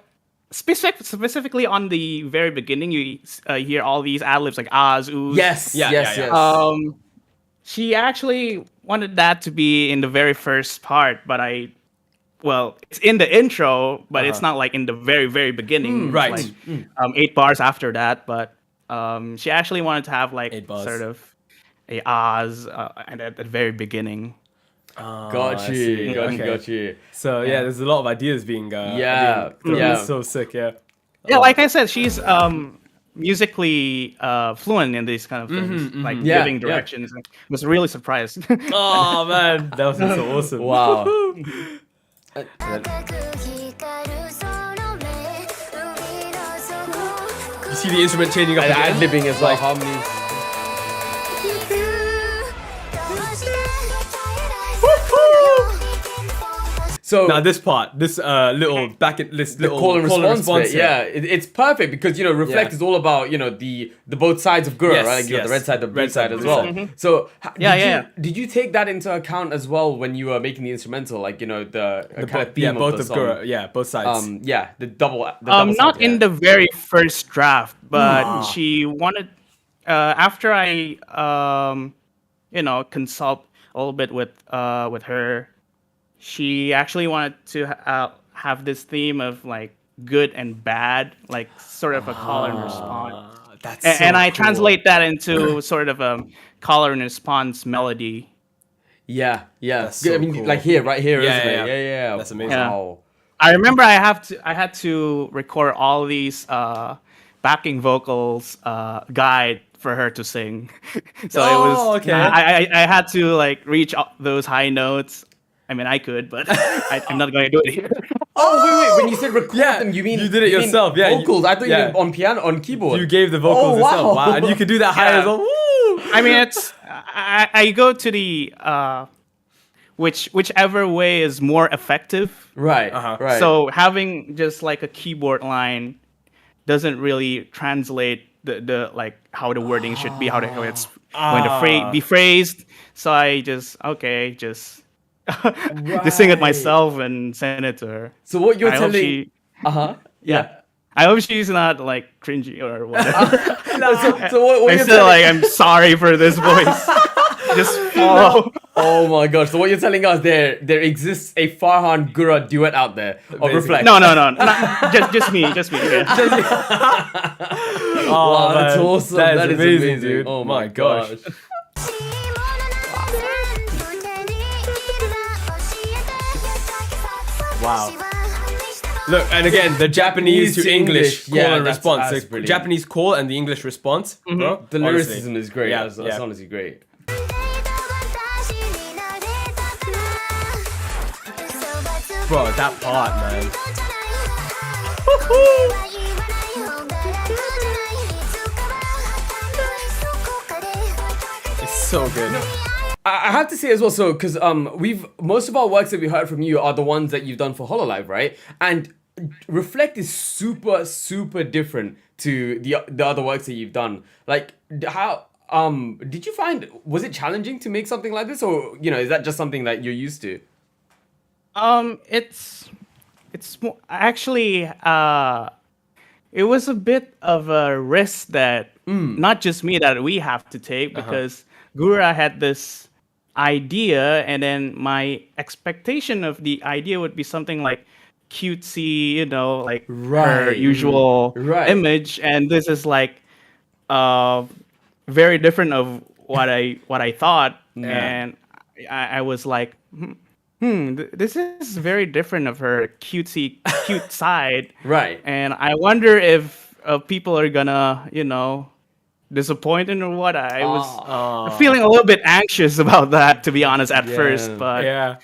Speaker 3: specifically on the very beginning, you hear all these ad libs like ahs, oohs.
Speaker 1: Yes,
Speaker 2: Yeah,
Speaker 1: yes,
Speaker 2: yeah,
Speaker 1: yes.
Speaker 2: yeah.
Speaker 3: She actually wanted that to be in the very first part, but it's in the intro, but it's not like in the very, very beginning. It's
Speaker 2: right.
Speaker 3: Like, 8 bars after that, but she actually wanted to have like
Speaker 2: 8 bars.
Speaker 3: sort of a ahs and at the very beginning.
Speaker 1: Got
Speaker 2: I
Speaker 1: you,
Speaker 2: see.
Speaker 1: got you,
Speaker 2: Okay.
Speaker 1: got you.
Speaker 2: So yeah, there's a lot of ideas being
Speaker 1: Yeah,
Speaker 2: being thrown.
Speaker 1: yeah.
Speaker 2: It's so sick, yeah.
Speaker 3: Yeah, like I said, she's musically fluent in these kind of things, like
Speaker 1: Yeah,
Speaker 3: giving
Speaker 1: yeah.
Speaker 3: directions. I was really surprised.
Speaker 2: Oh man, that was so awesome.
Speaker 1: Wow.
Speaker 2: You see the instrument changing up
Speaker 1: And
Speaker 2: again?
Speaker 1: ad-libbing as well, harmonies. So
Speaker 2: Now this part, this little back at this
Speaker 1: the
Speaker 2: little
Speaker 1: call and response bit,
Speaker 2: here.
Speaker 1: yeah, it's perfect because Reflect
Speaker 2: Yeah.
Speaker 1: is all about the both sides of Gura,
Speaker 2: Yes,
Speaker 1: right? Like, you got the
Speaker 2: yes.
Speaker 1: red side, the blue
Speaker 2: Red
Speaker 1: side
Speaker 2: side,
Speaker 1: as
Speaker 2: blue
Speaker 1: well.
Speaker 2: side.
Speaker 1: So
Speaker 3: Yeah,
Speaker 1: did you take that into account as well when you were making the instrumental, like the kind of theme
Speaker 2: Yeah,
Speaker 1: of
Speaker 2: both
Speaker 1: the
Speaker 2: of
Speaker 1: song?
Speaker 2: Gura. Yeah, both sides.
Speaker 1: Yeah, the double. Double
Speaker 3: Not
Speaker 1: side,
Speaker 3: in
Speaker 1: yeah.
Speaker 3: the very first draft, but she wanted after I consult a little bit with her. She actually wanted to have this theme of like good and bad, like sort of a call and response.
Speaker 2: That's
Speaker 3: And
Speaker 2: so
Speaker 3: I
Speaker 2: cool.
Speaker 3: translate that into sort of a call and response melody.
Speaker 1: Yeah.
Speaker 2: That's
Speaker 1: I
Speaker 2: so
Speaker 1: mean,
Speaker 2: cool.
Speaker 1: like here, right here,
Speaker 2: Yeah,
Speaker 1: isn't
Speaker 2: yeah,
Speaker 1: it? Yeah.
Speaker 2: That's amazing.
Speaker 1: Wow.
Speaker 3: I remember I had to record all these backing vocals guide for her to sing. So it
Speaker 2: Oh,
Speaker 3: was
Speaker 2: okay.
Speaker 3: I had to like reach those high notes. I mean, I could, but I'm not going to do it here.
Speaker 1: Oh wait! When you said record
Speaker 2: Yeah,
Speaker 1: them, you mean
Speaker 2: you did it
Speaker 1: mean
Speaker 2: yourself, yeah,
Speaker 1: Vocals. I thought you
Speaker 2: yeah.
Speaker 1: meant on piano, on keyboard.
Speaker 2: You gave the vocals
Speaker 1: Oh,
Speaker 2: yourself.
Speaker 1: wow.
Speaker 2: Wow, and you could do that high
Speaker 3: Yeah.
Speaker 2: as well. Woo!
Speaker 3: I mean, it's I go to the whichever way is more effective.
Speaker 1: Right. Right.
Speaker 3: So having just like a keyboard line doesn't really translate the like how the wording should be, how it's going to be phrased. So I just just sing it myself and send it to her.
Speaker 1: So what you're
Speaker 3: I hope
Speaker 1: telling? Yeah.
Speaker 3: I hope she's not like cringy or whatever.
Speaker 1: So what
Speaker 3: I'm
Speaker 1: you're
Speaker 3: still
Speaker 1: telling?
Speaker 3: like, I'm sorry for this voice. Just follow.
Speaker 1: Oh my gosh! So what you're telling us there exists a Farhan Gura duet out there of Reflect.
Speaker 3: No, just me. Yeah.
Speaker 1: Wow, that's awesome.
Speaker 2: That is amazing,
Speaker 1: dude.
Speaker 2: Oh my gosh. Wow. Look, and again, the Japanese to English call and response. The
Speaker 1: brilliant.
Speaker 2: Japanese call and the English response, bro.
Speaker 1: The
Speaker 2: honestly.
Speaker 1: lyricism is great.
Speaker 2: Yeah,
Speaker 1: That's honestly great.
Speaker 2: Bro, that part, man. It's so good.
Speaker 1: I have to say as well, so because most of our works that we heard from you are the ones that you've done for Hololive, right? And Reflect is super different to the other works that you've done. Like how did you find, was it challenging to make something like this, or is that just something that you're used to?
Speaker 3: It's more, actually it was a bit of a risk that not just me, that we have to take, because Gura had this idea, and then my expectation of the idea would be something like cutesy, like her usual image, and this is like very different of what I thought, and I was like, this is very different of her cute side,
Speaker 1: Right?
Speaker 3: And I wonder if people are gonna disappointed or what. I was feeling a little bit anxious about that, to be honest, at first, but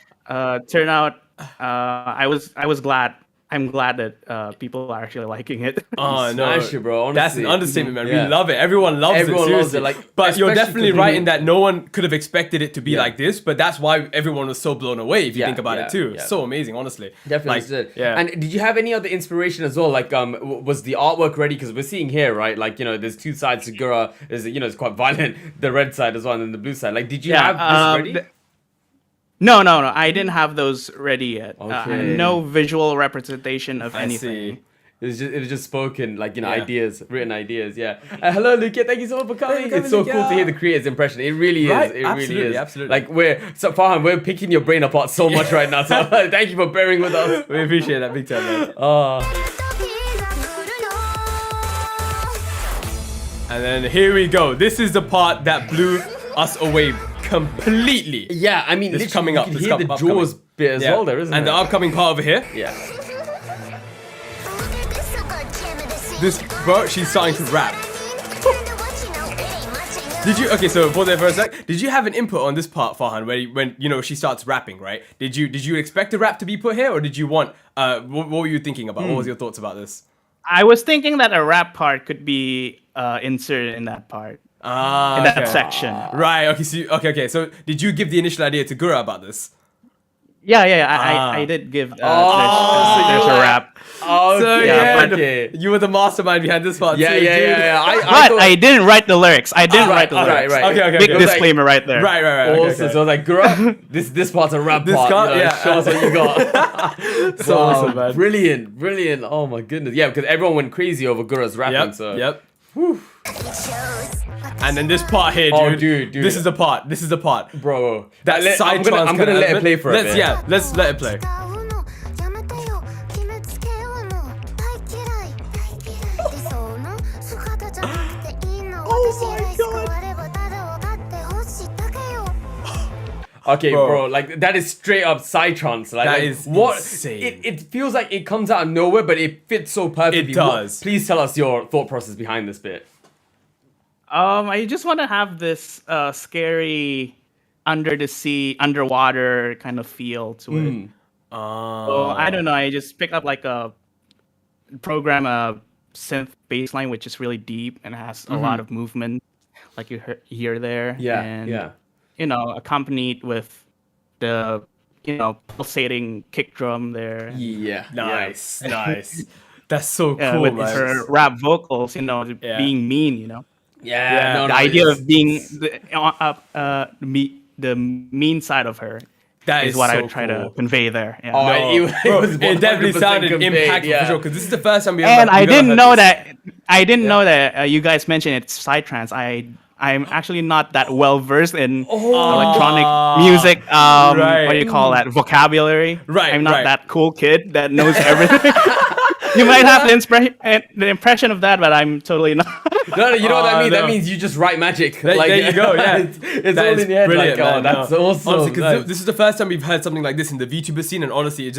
Speaker 3: turned out I was glad. I'm glad that people are actually liking it.
Speaker 2: Oh no,
Speaker 1: it, bro. Honestly.
Speaker 2: That's an understatement, man. We love it. Everyone loves it.
Speaker 1: Everyone
Speaker 2: Seriously.
Speaker 1: loves it.
Speaker 2: But you're definitely right in that no one could have expected it to be like this. But that's why everyone was so blown away. If you think about it too, so amazing, honestly.
Speaker 1: Definitely. And did you have any other inspiration as well? Like, was the artwork ready? Because we're seeing here, right? Like, there's two sides to Gura. There's, it's quite violent. The red side as well, and then the blue side. Like, did you have this ready?
Speaker 3: No. I didn't have those ready yet.
Speaker 1: Okay.
Speaker 3: No visual representation of anything.
Speaker 1: It was just spoken, like, ideas, written ideas. Yeah. Hello, Luca. Thank you so much for coming. It's so cool to hear the creator's impression. It really is. It really is.
Speaker 2: Absolutely.
Speaker 1: Like, Farhan, we're picking your brain apart so much right now. So thank you for bearing with us.
Speaker 2: We appreciate that big time, man. And then here we go. This is the part that blew us away completely.
Speaker 1: Yeah, I mean,
Speaker 2: it's coming up.
Speaker 1: You can hear the Jaws bit as well there, isn't it?
Speaker 2: And the upcoming part over here.
Speaker 1: Yeah.
Speaker 2: This, bro, she's starting to rap. So pause there for a sec. Did you have an input on this part, Farhan, when she starts rapping, right? Did you expect a rap to be put here, or did you want, what were you thinking about? What was your thoughts about this?
Speaker 3: I was thinking that a rap part could be inserted in that part. In that section.
Speaker 2: Right, okay. So did you give the initial idea to Gura about this?
Speaker 3: Yeah, I did give there's a rap.
Speaker 1: Okay.
Speaker 2: You were the mastermind behind this part.
Speaker 1: Yeah.
Speaker 3: I didn't write the lyrics. Right.
Speaker 2: Okay.
Speaker 3: Big disclaimer right there.
Speaker 2: Right.
Speaker 1: Also, so like, Gura, this part's a rap part. Show us what you got.
Speaker 2: So awesome, man.
Speaker 1: Brilliant. Oh my goodness. Yeah, because everyone went crazy over Gura's rapping.
Speaker 2: Yep. Whew. And then this part here, dude. This is the part.
Speaker 1: Bro.
Speaker 2: That
Speaker 1: I'm gonna let it play for a bit.
Speaker 2: Let's let it play.
Speaker 1: Okay, bro, like that is straight up psytrance.
Speaker 2: That is insane.
Speaker 1: It feels like it comes out of nowhere, but it fits so perfectly.
Speaker 2: It does.
Speaker 1: Please tell us your thought process behind this bit.
Speaker 3: I just want to have this scary under the sea, underwater kind of feel to it. So I don't know. I just picked up like a synth bass line, which is really deep and has a lot of movement, like you hear there.
Speaker 1: Yeah.
Speaker 3: Accompanied with pulsating kick drum there.
Speaker 1: Yeah.
Speaker 2: Nice, nice. That's so cool,
Speaker 3: With
Speaker 2: man.
Speaker 3: her rap vocals, being mean,
Speaker 1: Yeah. No,
Speaker 3: the idea of being the mean side of her.
Speaker 2: That
Speaker 3: is what I
Speaker 2: so
Speaker 3: would try
Speaker 2: cool.
Speaker 3: to convey there. Yeah.
Speaker 1: Oh,
Speaker 2: It definitely
Speaker 1: 100%
Speaker 2: sounded
Speaker 1: conveyed,
Speaker 2: impactful for sure, because this is the first time we
Speaker 3: And I didn't know
Speaker 2: that.
Speaker 3: I didn't know that you guys mentioned it's psytrance. I'm actually not that well versed in electronic music.
Speaker 2: Right.
Speaker 3: What do you call that? Vocabulary.
Speaker 2: Right,
Speaker 3: I'm not
Speaker 2: right.
Speaker 3: that cool kid that knows everything. You might have the impression of that, but I'm totally not.
Speaker 1: No, you know what that means?
Speaker 2: no.
Speaker 1: That means you just write magic.
Speaker 2: There you go, yeah.
Speaker 1: it's
Speaker 2: That
Speaker 1: all
Speaker 2: is
Speaker 1: in your head.
Speaker 2: brilliant,
Speaker 1: Like,
Speaker 2: man.
Speaker 1: oh, that's
Speaker 2: No.
Speaker 1: awesome.
Speaker 2: Honestly, because
Speaker 1: Nice.
Speaker 2: this is the first time we've heard something like this in the VTuber scene, and honestly, it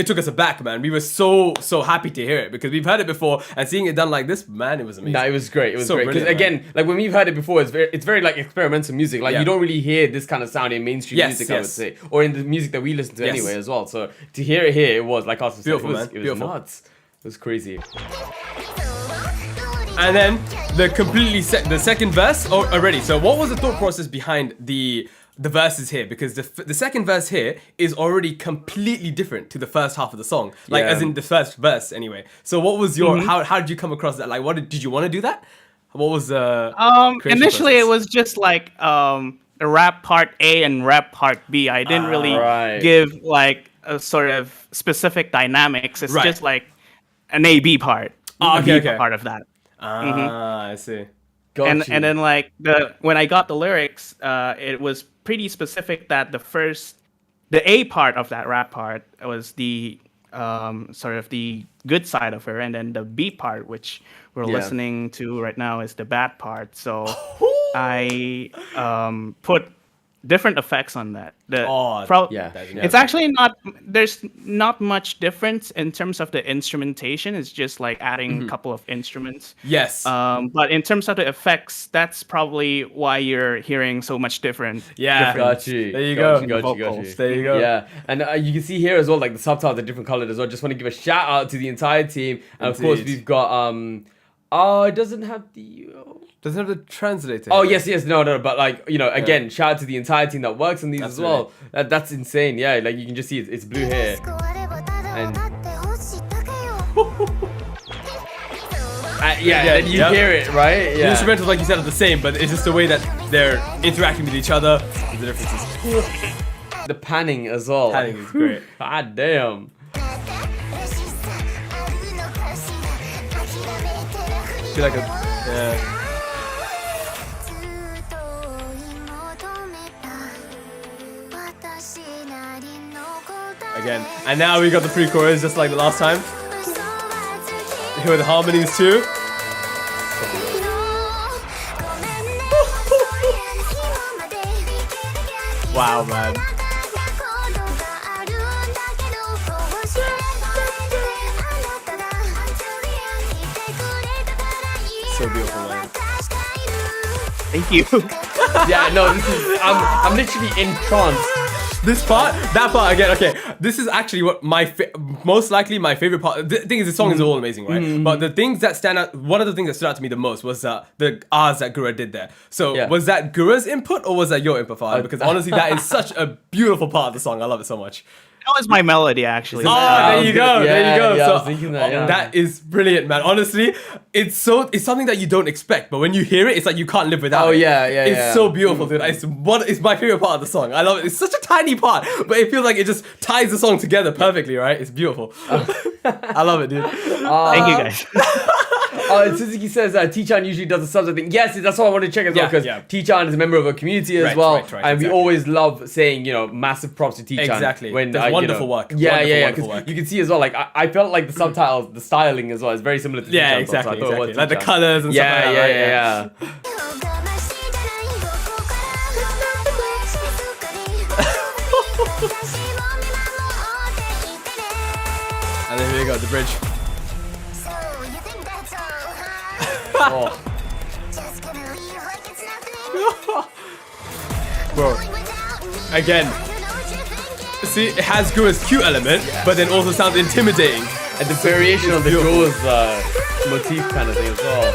Speaker 2: took us aback, man. We were so happy to hear it, because we've heard it before, and seeing it done like this, man, it was amazing.
Speaker 1: No, it was great. It was
Speaker 2: So
Speaker 1: great. Because
Speaker 2: brilliant,
Speaker 1: again, like when we've heard it before, it's very like experimental music. Like
Speaker 2: Yeah.
Speaker 1: you don't really hear this kind of sound in mainstream
Speaker 2: Yes,
Speaker 1: music, I would
Speaker 2: yes.
Speaker 1: say, or in the music that we listen to
Speaker 2: Yes.
Speaker 1: anyway as well. So to hear it here, it was like Austin said,
Speaker 2: Beautiful,
Speaker 1: it
Speaker 2: man.
Speaker 1: was
Speaker 2: Beautiful.
Speaker 1: nuts. It was crazy.
Speaker 2: And then the second verse already. So what was the thought process behind the verses here? Because the second verse here is already completely different to the first half of the song. Like
Speaker 1: Yeah.
Speaker 2: as in the first verse anyway. So what was your how did you come across that? Like did you want to do that? What was the
Speaker 3: Initially it was just like a rap part A and rap part B. I didn't really
Speaker 1: right.
Speaker 3: give like a sort of specific dynamics. It's
Speaker 2: Right.
Speaker 3: just like an A-B part.
Speaker 2: okay,
Speaker 3: a B
Speaker 2: okay.
Speaker 3: part of that.
Speaker 2: I see.
Speaker 1: Got
Speaker 3: and
Speaker 1: you.
Speaker 3: and then like when I got the lyrics, it was pretty specific that the A part of that rap part was the sort of the good side of her, and then the B part, which we're listening to right now, is the bad part. So I put different effects on that. It's actually there's not much difference in terms of the instrumentation. It's just like adding a couple of instruments.
Speaker 2: Yes.
Speaker 3: But in terms of the effects, that's probably why you're hearing so much different.
Speaker 2: Yeah.
Speaker 1: Got you.
Speaker 2: There you
Speaker 1: Got
Speaker 2: go.
Speaker 1: you. Got you.
Speaker 2: There you go.
Speaker 1: Yeah, and you can see here as well, like the subtitles are different colored as well. Just want to give a shout out to the entire team, and of course we've got it doesn't have the.
Speaker 2: Doesn't have the translator.
Speaker 1: Oh yes, no, but like again, shout out to the entire team that works on these as well. That's insane. Yeah, like you can just see it's blue here. And then you hear it, right?
Speaker 2: The instrumentals, like you said, are the same, but it's just the way that they're interacting with each other. The differences.
Speaker 1: The panning as well.
Speaker 2: Panning is great.
Speaker 1: God damn.
Speaker 2: I feel like Again, and now we got the pre-chorus just like the last time. Here are the harmonies too. Wow, man. So beautiful, man.
Speaker 3: Thank you.
Speaker 1: Yeah, no, this is I'm literally entranced.
Speaker 2: This part, that part again. Okay, this is actually what most likely my favorite part. The thing is, the song is all amazing, right? But the things that stand out, one of the things that stood out to me the most was the R's that Gura did there. So was that Gura's input or was that your input, Farhad? Because honestly, that is such a beautiful part of the song. I love it so much.
Speaker 3: That was my melody, actually.
Speaker 2: There you go.
Speaker 1: Yeah,
Speaker 2: So
Speaker 1: I was thinking that.
Speaker 2: that is brilliant, man. Honestly, it's something that you don't expect, but when you hear it, it's like you can't live without it. It's so beautiful, dude. It's my favorite part of the song. I love it. It's such a tiny part, but it feels like it just ties the song together perfectly, right? It's beautiful. I love it, dude.
Speaker 3: Thank you, guys.
Speaker 1: Suzuki says T-chan usually does the subs. I think yes, that's what I wanted to check as well, because T-chan is a member of a community as well, and
Speaker 2: exactly.
Speaker 1: we always love saying massive props to T-chan.
Speaker 2: Exactly.
Speaker 1: When
Speaker 2: Does wonderful work.
Speaker 1: Yeah, because you can see as well, like I felt like the subtitles, the styling as well is very similar to T-chan.
Speaker 2: Exactly.
Speaker 1: So I thought it was
Speaker 2: Like the
Speaker 1: T-chan.
Speaker 2: colors and stuff like that.
Speaker 1: Yeah.
Speaker 2: And then here we go, the bridge.
Speaker 1: Oh.
Speaker 2: Bro, again, see, it has Gura's cute element, but then also sounds intimidating.
Speaker 1: And the variation on the jaws motif kind of thing as well.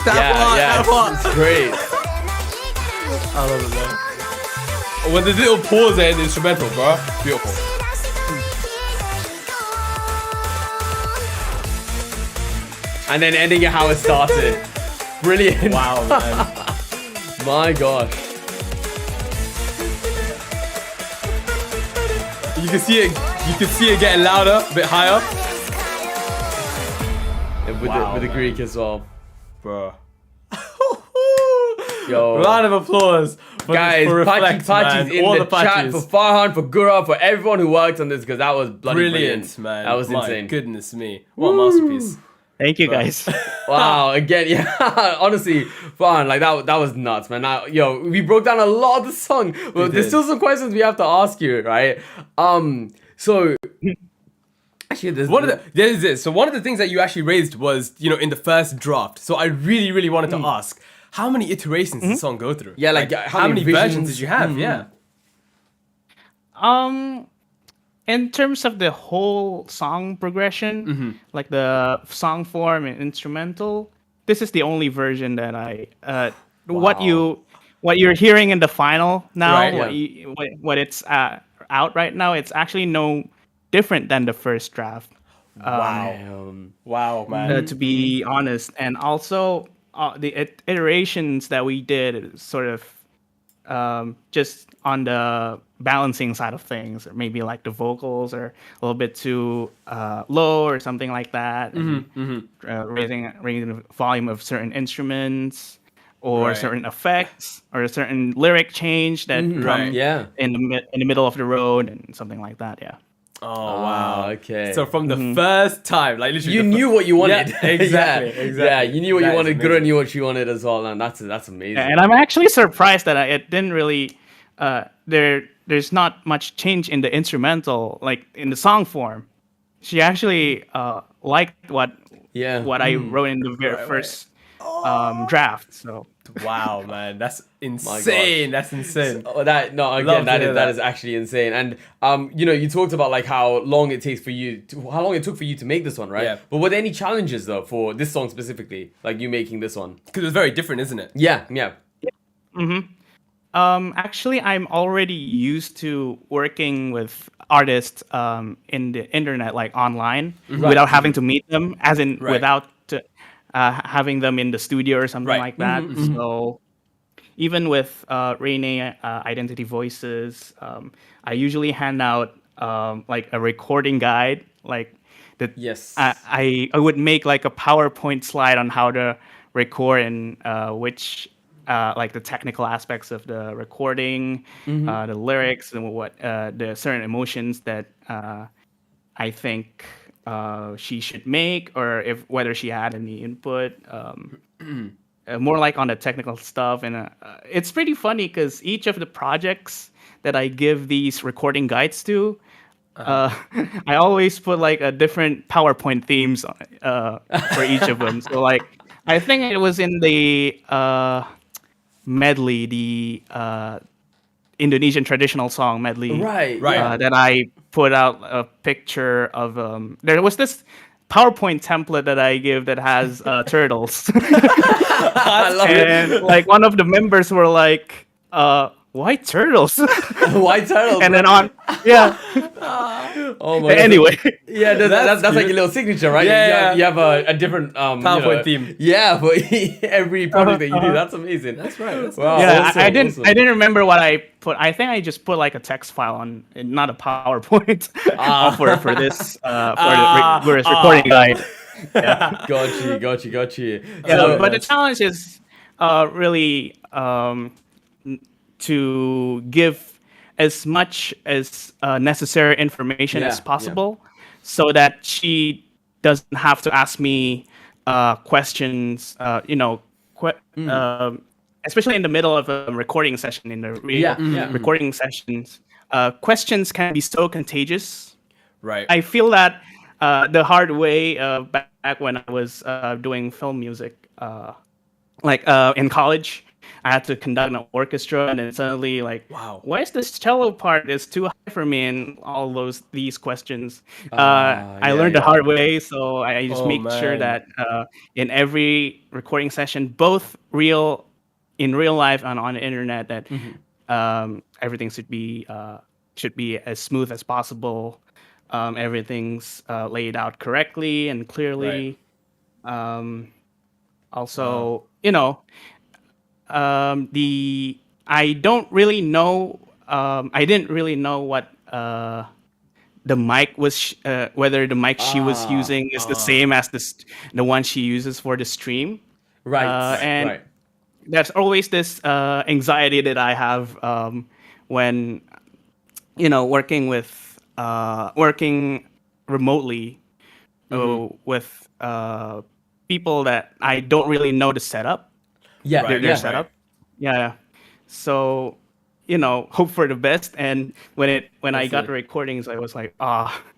Speaker 1: Yeah, it's great.
Speaker 2: I love it, man. When there's a little pause there in the instrumental, bro. Beautiful.
Speaker 1: And then ending it how it started. Brilliant.
Speaker 2: Wow, man.
Speaker 1: My gosh.
Speaker 2: You can see it getting louder, a bit higher.
Speaker 1: And with the Greek as well.
Speaker 2: Bro.
Speaker 1: Yo.
Speaker 2: Round of applause for
Speaker 1: guys,
Speaker 2: for Reflect,
Speaker 1: Patches in
Speaker 2: all
Speaker 1: the chat for Farhan, for Gura, for everyone who worked on this, because that was bloody brilliant,
Speaker 2: man.
Speaker 1: That was
Speaker 2: My
Speaker 1: insane.
Speaker 2: Goodness me. What a masterpiece.
Speaker 3: Thank you, guys.
Speaker 1: Wow, again, yeah. Honestly, Farhan, like that was nuts, man. Now, yo, we broke down a lot of the song. Well, there's still some questions we have to ask you, right? So actually,
Speaker 2: So one of the things that you actually raised was, in the first draft. So I really, really wanted to ask, how many iterations did the song go through?
Speaker 1: Yeah, like
Speaker 2: how many versions did you have? Yeah.
Speaker 3: In terms of the whole song progression, like the song form and instrumental, this is the only version that I what you're hearing in the final now,
Speaker 2: right,
Speaker 3: what it's out right now, it's actually no different than the first draft.
Speaker 2: Wow, man.
Speaker 3: To be honest, and also the iterations that we did sort of just on the balancing side of things, or maybe like the vocals are a little bit too low or something like that, raising the volume of certain instruments or certain effects or a certain lyric change that come in the middle of the road and something like that. Yeah.
Speaker 2: Oh wow!
Speaker 1: Okay.
Speaker 2: So from the first time, like literally,
Speaker 1: you knew what you wanted.
Speaker 2: Yeah, exactly.
Speaker 1: Yeah, you knew what you wanted. Gura knew what she wanted as well, and that's amazing.
Speaker 3: And I'm actually surprised that it didn't really. There's not much change in the instrumental, like in the song form. She actually liked what I wrote in the very first draft. So.
Speaker 2: Wow, man, that's insane. That's insane.
Speaker 1: So, that is actually insane. And you talked about like how long it took for you to make this one, right?
Speaker 2: Yeah.
Speaker 1: But were there any challenges though for this song specifically, like you making this one?
Speaker 2: Because it's very different, isn't it?
Speaker 1: Yeah.
Speaker 3: Actually, I'm already used to working with artists in the internet, like online, without having to meet them, as in without having them in the studio or something like that. So even with Rene Identity Voices, I usually hand out like a recording guide, like that.
Speaker 1: Yes.
Speaker 3: I would make like a PowerPoint slide on how to record and which like the technical aspects of the recording, the lyrics, and what the certain emotions that I think she should make, or whether she had any input, more like on the technical stuff. And it's pretty funny because each of the projects that I give these recording guides to, I always put like a different PowerPoint themes for each of them. So like I think it was in the medley, the Indonesian traditional song medley,
Speaker 1: Right.
Speaker 3: that I put out a picture of. There was this PowerPoint template that I give that has turtles.
Speaker 1: I love it.
Speaker 3: Like one of the members were like, "White turtles."
Speaker 1: White turtles.
Speaker 3: And then
Speaker 1: oh my.
Speaker 3: Anyway.
Speaker 1: Yeah, that's like a little signature, right?
Speaker 2: Yeah.
Speaker 1: You have a different
Speaker 2: PowerPoint theme.
Speaker 1: Yeah, for every project that you do. That's amazing.
Speaker 2: That's right.
Speaker 1: Wow.
Speaker 3: Yeah,
Speaker 1: awesome,
Speaker 3: I didn't
Speaker 1: awesome.
Speaker 3: I didn't remember what I put. I think I just put like a text file on, not a PowerPoint, for this for the Gura's recording guide. Yeah.
Speaker 1: Got you.
Speaker 3: Yeah, but the challenge is really to give as much as necessary information as possible, so that she doesn't have to ask me questions. Especially in the middle of a recording session, in the recording sessions, questions can be so contagious.
Speaker 2: Right.
Speaker 3: I feel that the hard way back when I was doing film music, in college. I had to conduct an orchestra, and then suddenly like,
Speaker 2: Wow.
Speaker 3: why is this cello part is too high for me, and all these questions. I learned the hard way, so I just make sure that in every recording session, both in real life and on the internet, that everything should be as smooth as possible. Everything's laid out correctly and clearly.
Speaker 2: Right.
Speaker 3: Also, you know, I don't really know. I didn't really know what the mic was, whether the mic she was using is the same as the one she uses for the stream. And there's always this anxiety that I have when working remotely with people that I don't really know the setup. Their setup. Yeah. So, hope for the best. And when I got the recordings, I was like,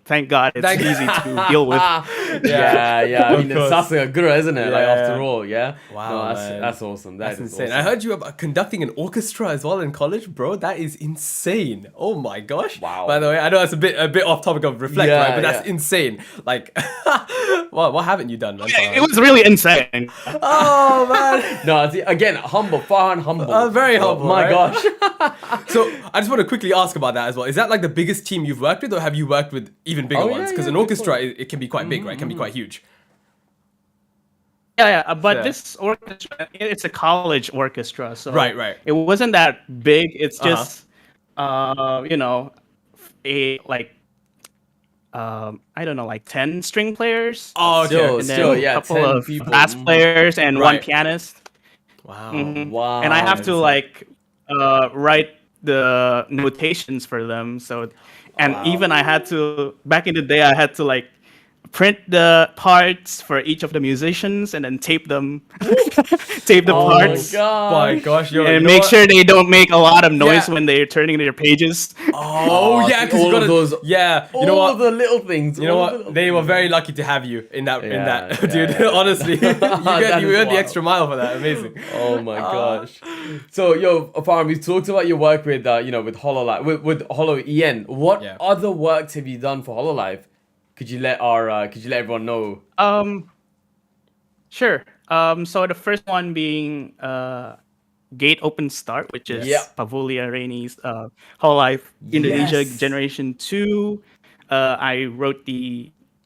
Speaker 3: thank God it's easy to deal with.
Speaker 1: I mean, it's Sasuga Gura, isn't it? Like, after all, yeah?
Speaker 2: Wow,
Speaker 1: no, that's awesome. That's
Speaker 2: insane.
Speaker 1: Awesome.
Speaker 2: I heard you were conducting an orchestra as well in college, bro. That is insane. Oh my gosh.
Speaker 1: Wow.
Speaker 2: By the way, I know that's a bit off topic of Reflect, right? But that's insane. Like, what haven't you done, man?
Speaker 3: It was really insane.
Speaker 2: Oh, man.
Speaker 1: No, again, humble. Farhan, humble.
Speaker 2: Very humble.
Speaker 1: Oh, my gosh.
Speaker 2: So, I just want to quickly ask about that as well. Is that like the biggest team you've worked with, or have you worked with even bigger ones? Because an orchestra, it can be quite big, right? It can be quite huge.
Speaker 3: But this orchestra, it's a college orchestra, so
Speaker 2: right.
Speaker 3: It wasn't that big. It's just, I don't know, like 10 string players.
Speaker 2: Oh, okay.
Speaker 1: Still,
Speaker 3: a couple of bass players and one pianist.
Speaker 2: Wow.
Speaker 1: Wow.
Speaker 3: And I have to write the notations for them. So, and even I had to, back in the day, I had to print the parts for each of the musicians and then tape them, tape the parts.
Speaker 2: My gosh,
Speaker 3: and make sure they don't make a lot of noise when they're turning their pages.
Speaker 2: Because you got those. Yeah, you know what?
Speaker 1: The little things.
Speaker 2: You know what? They were very lucky to have you in that. Dude. Honestly, you went the extra mile for that. Amazing.
Speaker 1: Oh my gosh. So, Farhan, we talked about your work with with Hololive, with Holo EN. What other works have you done for Hololive? Could you let everyone know?
Speaker 3: Sure. So the first one being Gate Open Start, which is Pavulia Rainey's Hololive Indonesia Generation 2. I wrote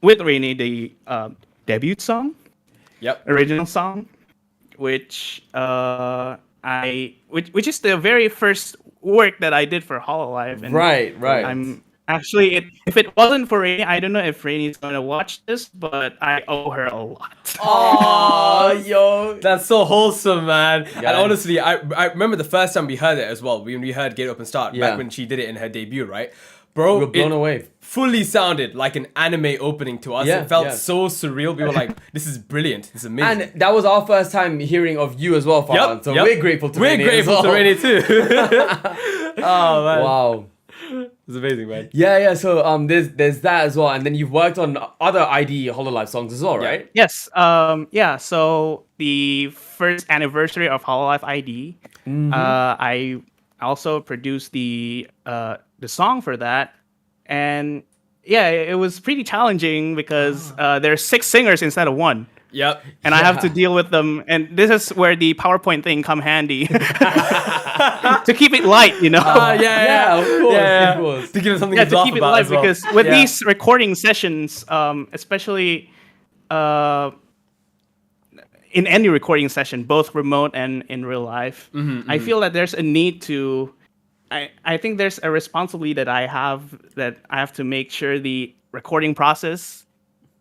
Speaker 3: with Rainey the debut song. Original song, which which is the very first work that I did for Hololive. And
Speaker 1: right.
Speaker 3: I'm actually, if it wasn't for Rainey, I don't know if Rainey's gonna watch this, but I owe her a lot.
Speaker 1: Oh,
Speaker 2: that's so wholesome, man. And honestly, I remember the first time we heard it as well. When we heard Get Up and Start back when she did it in her debut, right? Bro,
Speaker 1: we were blown away.
Speaker 2: Fully sounded like an anime opening to us. It felt so surreal. We were like, this is brilliant. This is amazing.
Speaker 1: And that was our first time hearing of you as well, Farhan. So we're grateful to Rainey.
Speaker 2: We're grateful to Rainey too. Oh, man.
Speaker 1: Wow.
Speaker 2: It's amazing, man.
Speaker 1: Yeah. So there's that as well, and then you've worked on other ID Hololive songs as well, right?
Speaker 3: Yes. So the first anniversary of Hololive ID, I also produced the song for that, and it was pretty challenging because there's 6 singers instead of 1.
Speaker 2: Yep.
Speaker 3: And I have to deal with them. And this is where the PowerPoint thing come handy. To keep it light,
Speaker 1: Of course.
Speaker 2: To give it something
Speaker 3: to
Speaker 2: laugh
Speaker 3: keep it
Speaker 2: about
Speaker 3: light,
Speaker 2: as well.
Speaker 3: because with these recording sessions, especially in any recording session, both remote and in real life, I feel that there's a need to... I think there's a responsibility that I have to make sure the recording process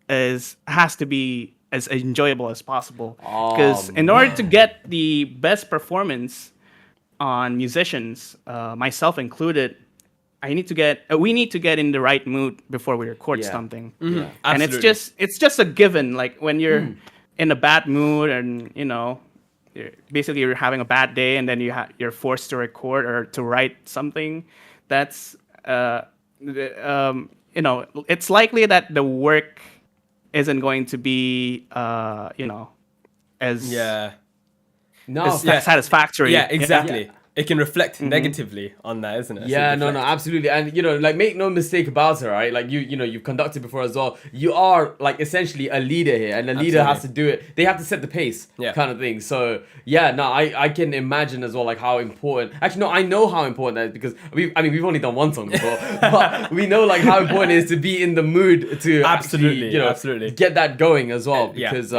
Speaker 3: has to be as enjoyable as possible. Because in order to get the best performance on musicians, myself included, we need to get in the right mood before we record something. And it's just a given. Like when you're in a bad mood and you're having a bad day, and then you're forced to record or to write something. That's it's likely that the work isn't going to be as
Speaker 1: No,
Speaker 3: satisfactory.
Speaker 2: Yeah, exactly.
Speaker 1: Yeah.
Speaker 2: It can reflect negatively on that, isn't it?
Speaker 1: Yeah, no, absolutely. And like, make no mistake about it, right? Like, you've conducted before as well. You are like essentially a leader here, and a leader has to do it. They have to set the pace, kind of thing. So yeah, no, I can imagine as well, like, how important. Actually, no, I know how important that is, because we've only done one song before, but we know like how important it is to be in the mood to
Speaker 2: absolutely
Speaker 1: get that going as well. Because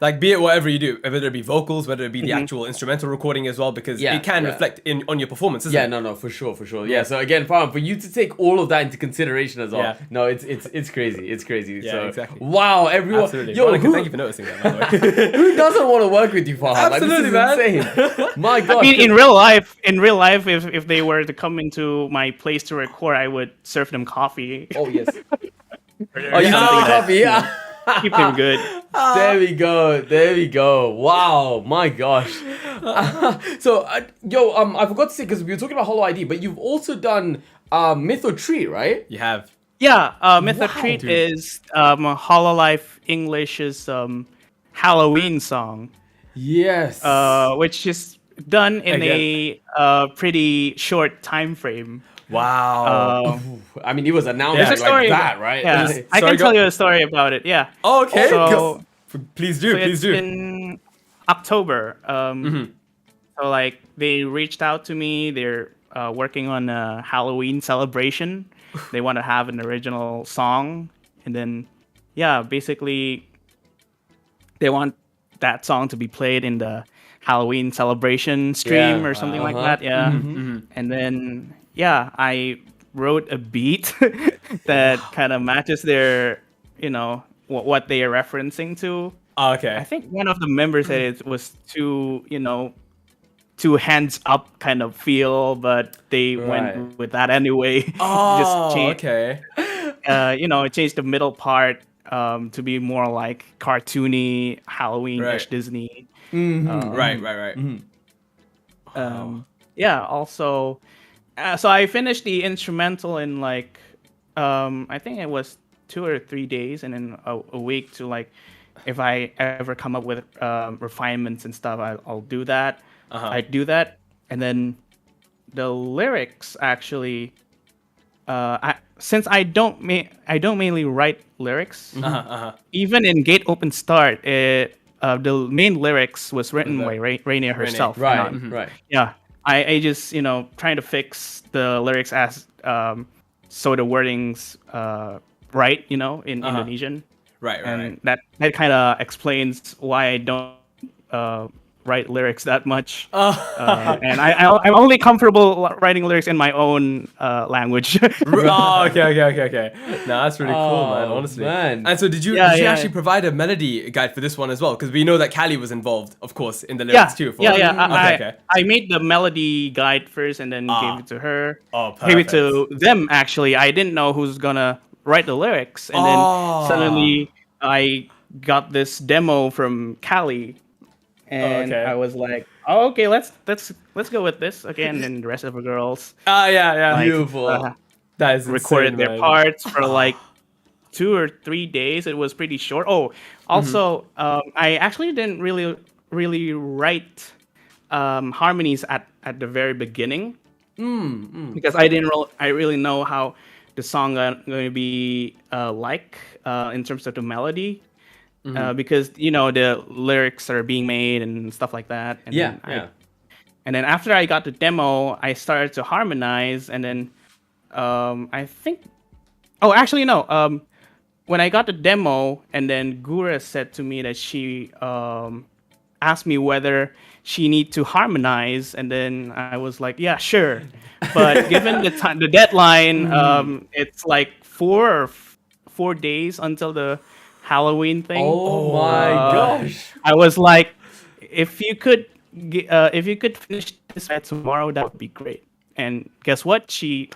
Speaker 2: like, be it whatever you do, whether it be vocals, whether it be the actual instrumental recording as well, because it can reflect on your performance, isn't it?
Speaker 1: No, for sure. Yeah, so again, Farhan, for you to take all of that into consideration as well, no, it's crazy. It's crazy.
Speaker 2: Yeah,
Speaker 1: so,
Speaker 2: exactly.
Speaker 1: Wow, everyone.
Speaker 2: Absolutely.
Speaker 1: Yo,
Speaker 2: thank you for noticing that, by the way.
Speaker 1: Who doesn't want to work with you, Farhan?
Speaker 2: Absolutely,
Speaker 1: like, this is insane. My God.
Speaker 3: I mean, in real life, if they were to come into my place to record, I would serve them coffee.
Speaker 1: Oh yes.
Speaker 3: Oh,
Speaker 1: you serve coffee? Yeah.
Speaker 3: Keep them good.
Speaker 1: There we go. Wow, my gosh. So, I forgot to say, because we were talking about Holo ID, but you've also done Myth or Treat, right?
Speaker 2: You have.
Speaker 3: Yeah, Myth or Treat is Hololive English's Halloween song.
Speaker 1: Yes.
Speaker 3: Which is done in a pretty short time frame.
Speaker 2: Wow.
Speaker 1: I mean, it was announced
Speaker 3: There's a story
Speaker 1: like that, right?
Speaker 3: Yeah, I can tell you a story about it. Yeah.
Speaker 2: Oh, okay.
Speaker 3: So,
Speaker 2: please do.
Speaker 3: it's in October. So like, they reached out to me. They're working on a Halloween celebration. They want to have an original song, and then basically they want that song to be played in the Halloween celebration stream or something like that. Yeah. And then I wrote a beat that kind of matches their, what they are referencing to.
Speaker 2: Okay.
Speaker 3: I think one of the members said it was too hands up kind of feel, but they went with that anyway.
Speaker 2: Oh,
Speaker 3: Just changed,
Speaker 2: okay.
Speaker 3: It changed the middle part to be more like cartoony, Halloween-ish Disney.
Speaker 2: Right.
Speaker 3: Also, so I finished the instrumental in like, I think it was 2 or 3 days, and then a week to like, if I ever come up with refinements and stuff, I'll do that. I do that, and then the lyrics actually, since I don't mainly write lyrics, even in Gate Open Start, the main lyrics was written by Rainier herself.
Speaker 1: Right.
Speaker 3: Yeah. I just, trying to fix the lyrics as so the wording's right, in Indonesian.
Speaker 2: Right.
Speaker 3: And that kind of explains why I don't write lyrics that much. And I'm only comfortable writing lyrics in my own language.
Speaker 2: Okay. No, that's really cool, man, honestly.
Speaker 1: Man.
Speaker 2: And so did you actually provide a melody guide for this one as well? Because we know that Callie was involved, of course, in the lyrics too.
Speaker 3: I made the melody guide first and then gave it to her. Gave it to them, actually. I didn't know who's gonna write the lyrics. And then suddenly I got this demo from Callie. And I was like, okay, let's go with this again. And then the rest of the girls,
Speaker 1: Beautiful.
Speaker 2: That is
Speaker 3: recorded
Speaker 2: insane,
Speaker 3: their parts for like 2 or 3 days. It was pretty short. Oh, also, I actually didn't really write harmonies at the very beginning because I didn't really know how the song going to be like in terms of the melody. Because the lyrics are being made and stuff like that. And and then after I got the demo, I started to harmonize, and then I think, when I got the demo, and then Gura said to me that she asked me whether she need to harmonize, and then I was like, yeah, sure, but given the deadline, it's like 4 days until the Halloween thing.
Speaker 1: Oh my gosh!
Speaker 3: I was like, if you could finish this by tomorrow, that would be great. And guess what? She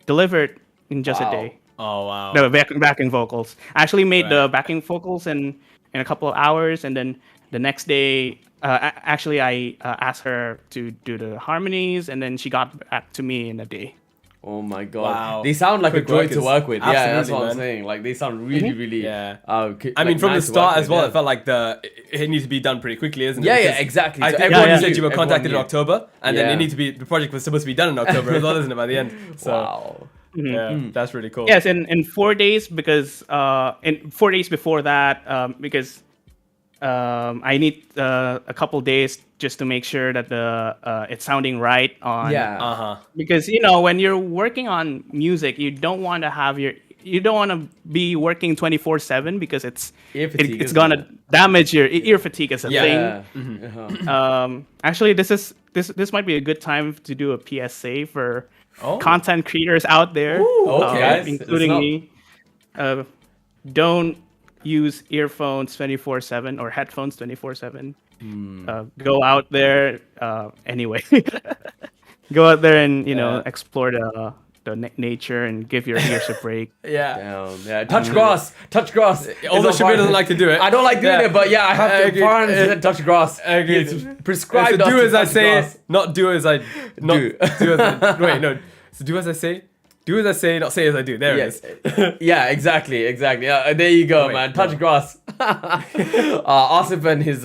Speaker 3: delivered in just a day.
Speaker 2: Oh wow!
Speaker 3: The backing vocals. I actually made the backing vocals in a couple of hours, and then the next day, I asked her to do the harmonies, and then she got back to me in a day.
Speaker 1: Oh my god.
Speaker 2: Wow.
Speaker 1: They sound like
Speaker 2: Quick
Speaker 1: a joy to
Speaker 2: workers.
Speaker 1: work with. Yeah, that's
Speaker 2: Absolutely,
Speaker 1: what I'm
Speaker 2: man.
Speaker 1: saying. Like they sound really, really
Speaker 2: I mean, from the
Speaker 1: nice to
Speaker 2: start
Speaker 1: work
Speaker 2: as well,
Speaker 1: with,
Speaker 2: it felt like it needs to be done pretty quickly, isn't it?
Speaker 1: Yeah,
Speaker 2: Because
Speaker 1: exactly.
Speaker 2: I
Speaker 1: So
Speaker 2: think
Speaker 1: everyone
Speaker 2: you
Speaker 1: knew.
Speaker 2: said you were
Speaker 1: Everyone
Speaker 2: contacted in
Speaker 1: knew.
Speaker 2: October, and then
Speaker 1: Yeah.
Speaker 2: the project was supposed to be done in October as well, isn't it, by the end? So,
Speaker 1: Wow.
Speaker 2: yeah, that's really cool.
Speaker 3: Yes, in 4 days because in 4 days before that because I need a couple days just to make sure that it's sounding right on.
Speaker 1: Yeah.
Speaker 3: Because when you're working on music, you don't want to be working 24/7 because
Speaker 1: Ear fatigue,
Speaker 3: it's
Speaker 1: isn't
Speaker 3: gonna
Speaker 1: it?
Speaker 3: damage your ear fatigue as a
Speaker 1: Yeah.
Speaker 3: thing. Actually, this might be a good time to do a PSA for content creators out there,
Speaker 1: okay, guys,
Speaker 3: including
Speaker 1: listen
Speaker 3: me. Don't use earphones 24/7 or headphones 24/7. Go out there anyway. Go out there and explore the nature and give your ears a break.
Speaker 2: Yeah.
Speaker 1: Yeah. Touch grass. Touch grass.
Speaker 2: Although Shabir doesn't like to do it.
Speaker 1: I don't like doing
Speaker 2: Yeah.
Speaker 1: it, but yeah, I have to.
Speaker 2: Agreed.
Speaker 1: Farhan said touch grass.
Speaker 2: Agreed.
Speaker 1: It's prescribed.
Speaker 2: So do
Speaker 1: us
Speaker 2: as
Speaker 1: to
Speaker 2: I
Speaker 1: touch
Speaker 2: say,
Speaker 1: grass.
Speaker 2: not do as I not
Speaker 1: Do.
Speaker 2: do as I, wait, no. So do as I say. Do as I say, not say as I do. There it is.
Speaker 1: Yeah, exactly. Yeah, there you go,
Speaker 2: Wait,
Speaker 1: man. Touch grass. Asif and his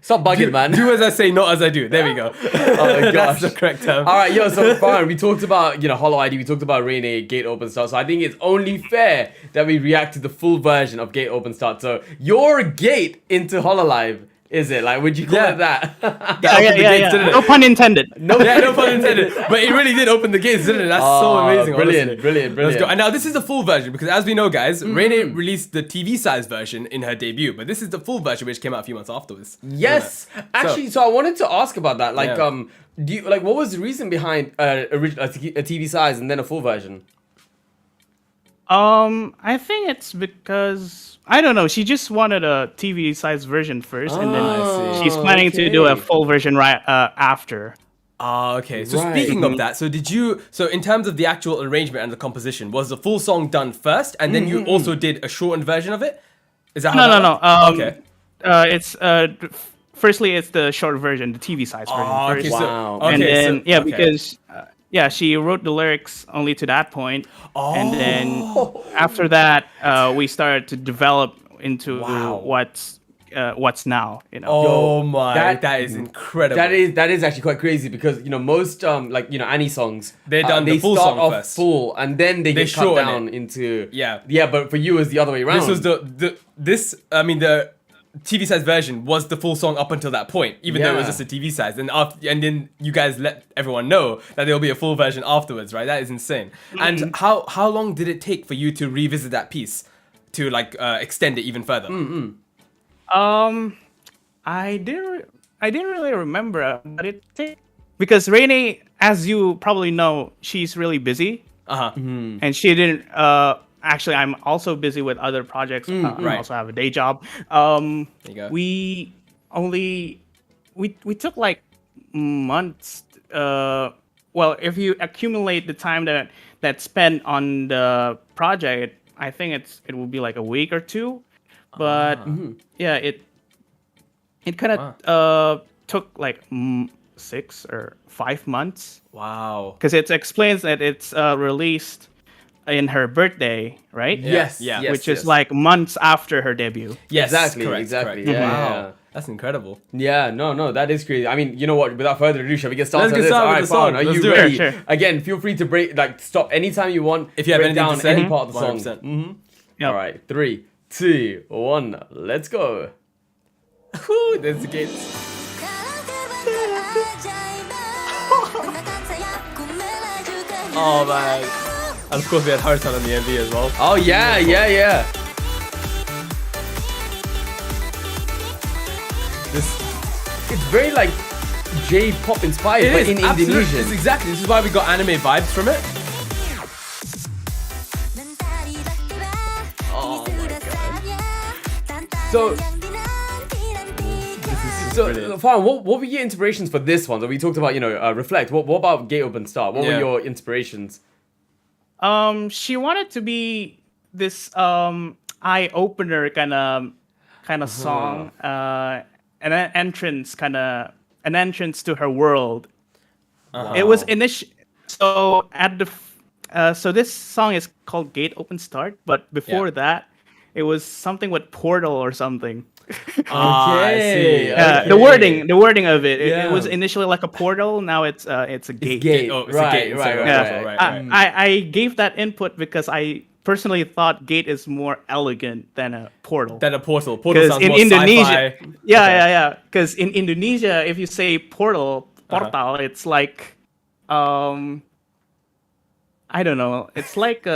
Speaker 1: stop bugging, man.
Speaker 2: Do as I say, not as I do. There we go.
Speaker 1: Oh my gosh.
Speaker 2: That's the correct term.
Speaker 1: All right, so fine. We talked about Holo ID. We talked about Rainy, Gate Open Start. So I think it's only fair that we react to the full version of Gate Open Start. So your gate into Hololive. Is it? Like, would you call it that?
Speaker 3: Yeah. No pun intended.
Speaker 2: No pun intended. But it really did open the gates, didn't it? That's so amazing.
Speaker 1: Brilliant,
Speaker 2: honestly.
Speaker 1: brilliant.
Speaker 2: Let's go. And now this is the full version because as we know, guys, Rainy released the TV size version in her debut, but this is the full version which came out a few months afterwards.
Speaker 1: Yes, actually. So I wanted to ask about that. Like,
Speaker 2: Yeah.
Speaker 1: do you what was the reason behind a TV size and then a full version?
Speaker 3: I think it's because I don't know. She just wanted a TV size version first, and then she's planning to do a full version right after.
Speaker 2: Okay. So
Speaker 1: Right.
Speaker 2: speaking of that, so in terms of the actual arrangement and the composition, was the full song done first, and then you also did a shortened version of it? Is that how
Speaker 3: No.
Speaker 2: Okay.
Speaker 3: It's firstly it's the short version, the TV size version first.
Speaker 1: Wow.
Speaker 2: Okay,
Speaker 3: And then
Speaker 2: okay.
Speaker 3: because she wrote the lyrics only to that point, and then after that we started to develop into what's now.
Speaker 2: Oh my,
Speaker 1: that-
Speaker 2: that is incredible.
Speaker 1: That is actually quite crazy because most Annie songs
Speaker 2: They're done
Speaker 1: they
Speaker 2: the full
Speaker 1: start
Speaker 2: song
Speaker 1: off
Speaker 2: first.
Speaker 1: full and then they get cut
Speaker 2: shorten
Speaker 1: down
Speaker 2: it.
Speaker 1: into
Speaker 2: Yeah.
Speaker 1: but for you it's the other way around.
Speaker 2: This was the TV size version was the full song up until that point, even though it was
Speaker 1: Yeah.
Speaker 2: just a TV size. And then you guys let everyone know that there will be a full version afterwards, right? That is insane. And how long did it take for you to revisit that piece to extend it even further?
Speaker 3: I didn't really remember, but because Rainy, as you probably know, she's really busy, and she didn't. Actually, I'm also busy with other projects. I also have a day job.
Speaker 2: There you go.
Speaker 3: We took like months. Well, if you accumulate the time that's spent on the project, I think it will be like a week or two. But yeah, it kind of took like 6 or 5 months.
Speaker 2: Wow.
Speaker 3: Because it explains that it's released in her birthday, right?
Speaker 1: Yes,
Speaker 2: Yeah.
Speaker 1: yes,
Speaker 3: Which
Speaker 1: yes.
Speaker 3: is like months after her debut.
Speaker 2: Yes,
Speaker 1: Exactly,
Speaker 2: correct,
Speaker 1: exactly.
Speaker 2: correct.
Speaker 1: Yeah,
Speaker 2: Wow.
Speaker 1: yeah.
Speaker 2: That's incredible.
Speaker 1: Yeah, no, that is crazy. I mean, you know what? Without further ado, shall we get started?
Speaker 2: Let's get
Speaker 1: on this?
Speaker 2: started
Speaker 1: All
Speaker 2: with
Speaker 1: right,
Speaker 2: the song.
Speaker 1: Farhan, are
Speaker 2: Let's
Speaker 1: you
Speaker 2: do it.
Speaker 1: ready?
Speaker 3: Sure.
Speaker 1: Again, feel free to stop anytime you want.
Speaker 2: If you have
Speaker 1: break
Speaker 2: anything
Speaker 1: down
Speaker 2: to say,
Speaker 1: any part of the song.
Speaker 2: 100%.
Speaker 3: Yep.
Speaker 1: All right, 3, 2, 1, let's go.
Speaker 2: Whew, there's the gates. Oh man. And of course we had Harsan on the MV as well.
Speaker 1: Oh yeah. It's very like J-pop inspired, but in Indonesian.
Speaker 2: This is why we got anime vibes from it. Oh my god.
Speaker 1: So,
Speaker 2: brilliant.
Speaker 1: Farhan, what were your inspirations for this one? So we talked about, Reflect. What about Gate Open Start? What were
Speaker 2: Yeah.
Speaker 1: your inspirations?
Speaker 3: She wanted to be this eye opener kind of song, an entrance to her world. It was so at the so this song is called Gate Open Start, but before that, it was something with Portal or something.
Speaker 2: I see.
Speaker 3: Yeah, the wording of it. It was initially like a portal. Now it's a gate.
Speaker 1: Gate.
Speaker 2: Oh, it's
Speaker 1: right,
Speaker 2: a gate.
Speaker 1: right.
Speaker 3: I gave that input because I personally thought gate is more elegant than a portal.
Speaker 2: Portal sounds
Speaker 3: in
Speaker 2: more
Speaker 3: Indonesia,
Speaker 2: sci-fi.
Speaker 3: yeah. Because in Indonesia, if you say portal, it's like, I don't know. It's like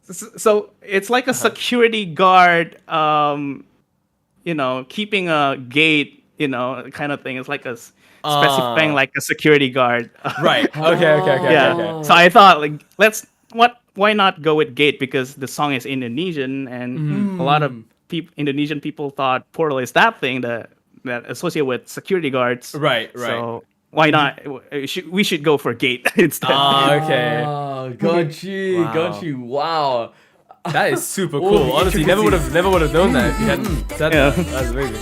Speaker 3: so it's like a security guard, keeping a gate, kind of thing. It's like a specifying like a security guard.
Speaker 2: Right. Okay.
Speaker 3: Yeah. So I thought like why not go with gate, because the song is Indonesian and a lot of Indonesian people thought portal is that thing that associate with security guards.
Speaker 2: Right.
Speaker 3: So why not? We should go for gate instead.
Speaker 2: Okay.
Speaker 1: Oh, got you. Wow.
Speaker 2: That is super cool. Honestly, never would have known that if you hadn't said that. That's amazing.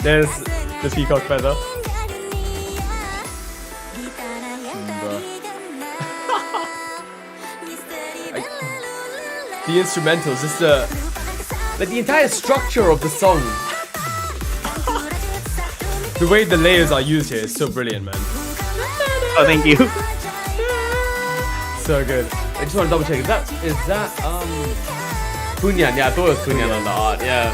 Speaker 2: There's the peacock feather. The instrumentals, just
Speaker 1: Like the entire structure of the song.
Speaker 2: the way the layers are used here is so brilliant, man.
Speaker 3: Oh, thank you.
Speaker 2: So good.
Speaker 1: I just want to double check. Is that Punyan? Yeah, I thought it was Punyan on the art. Yeah.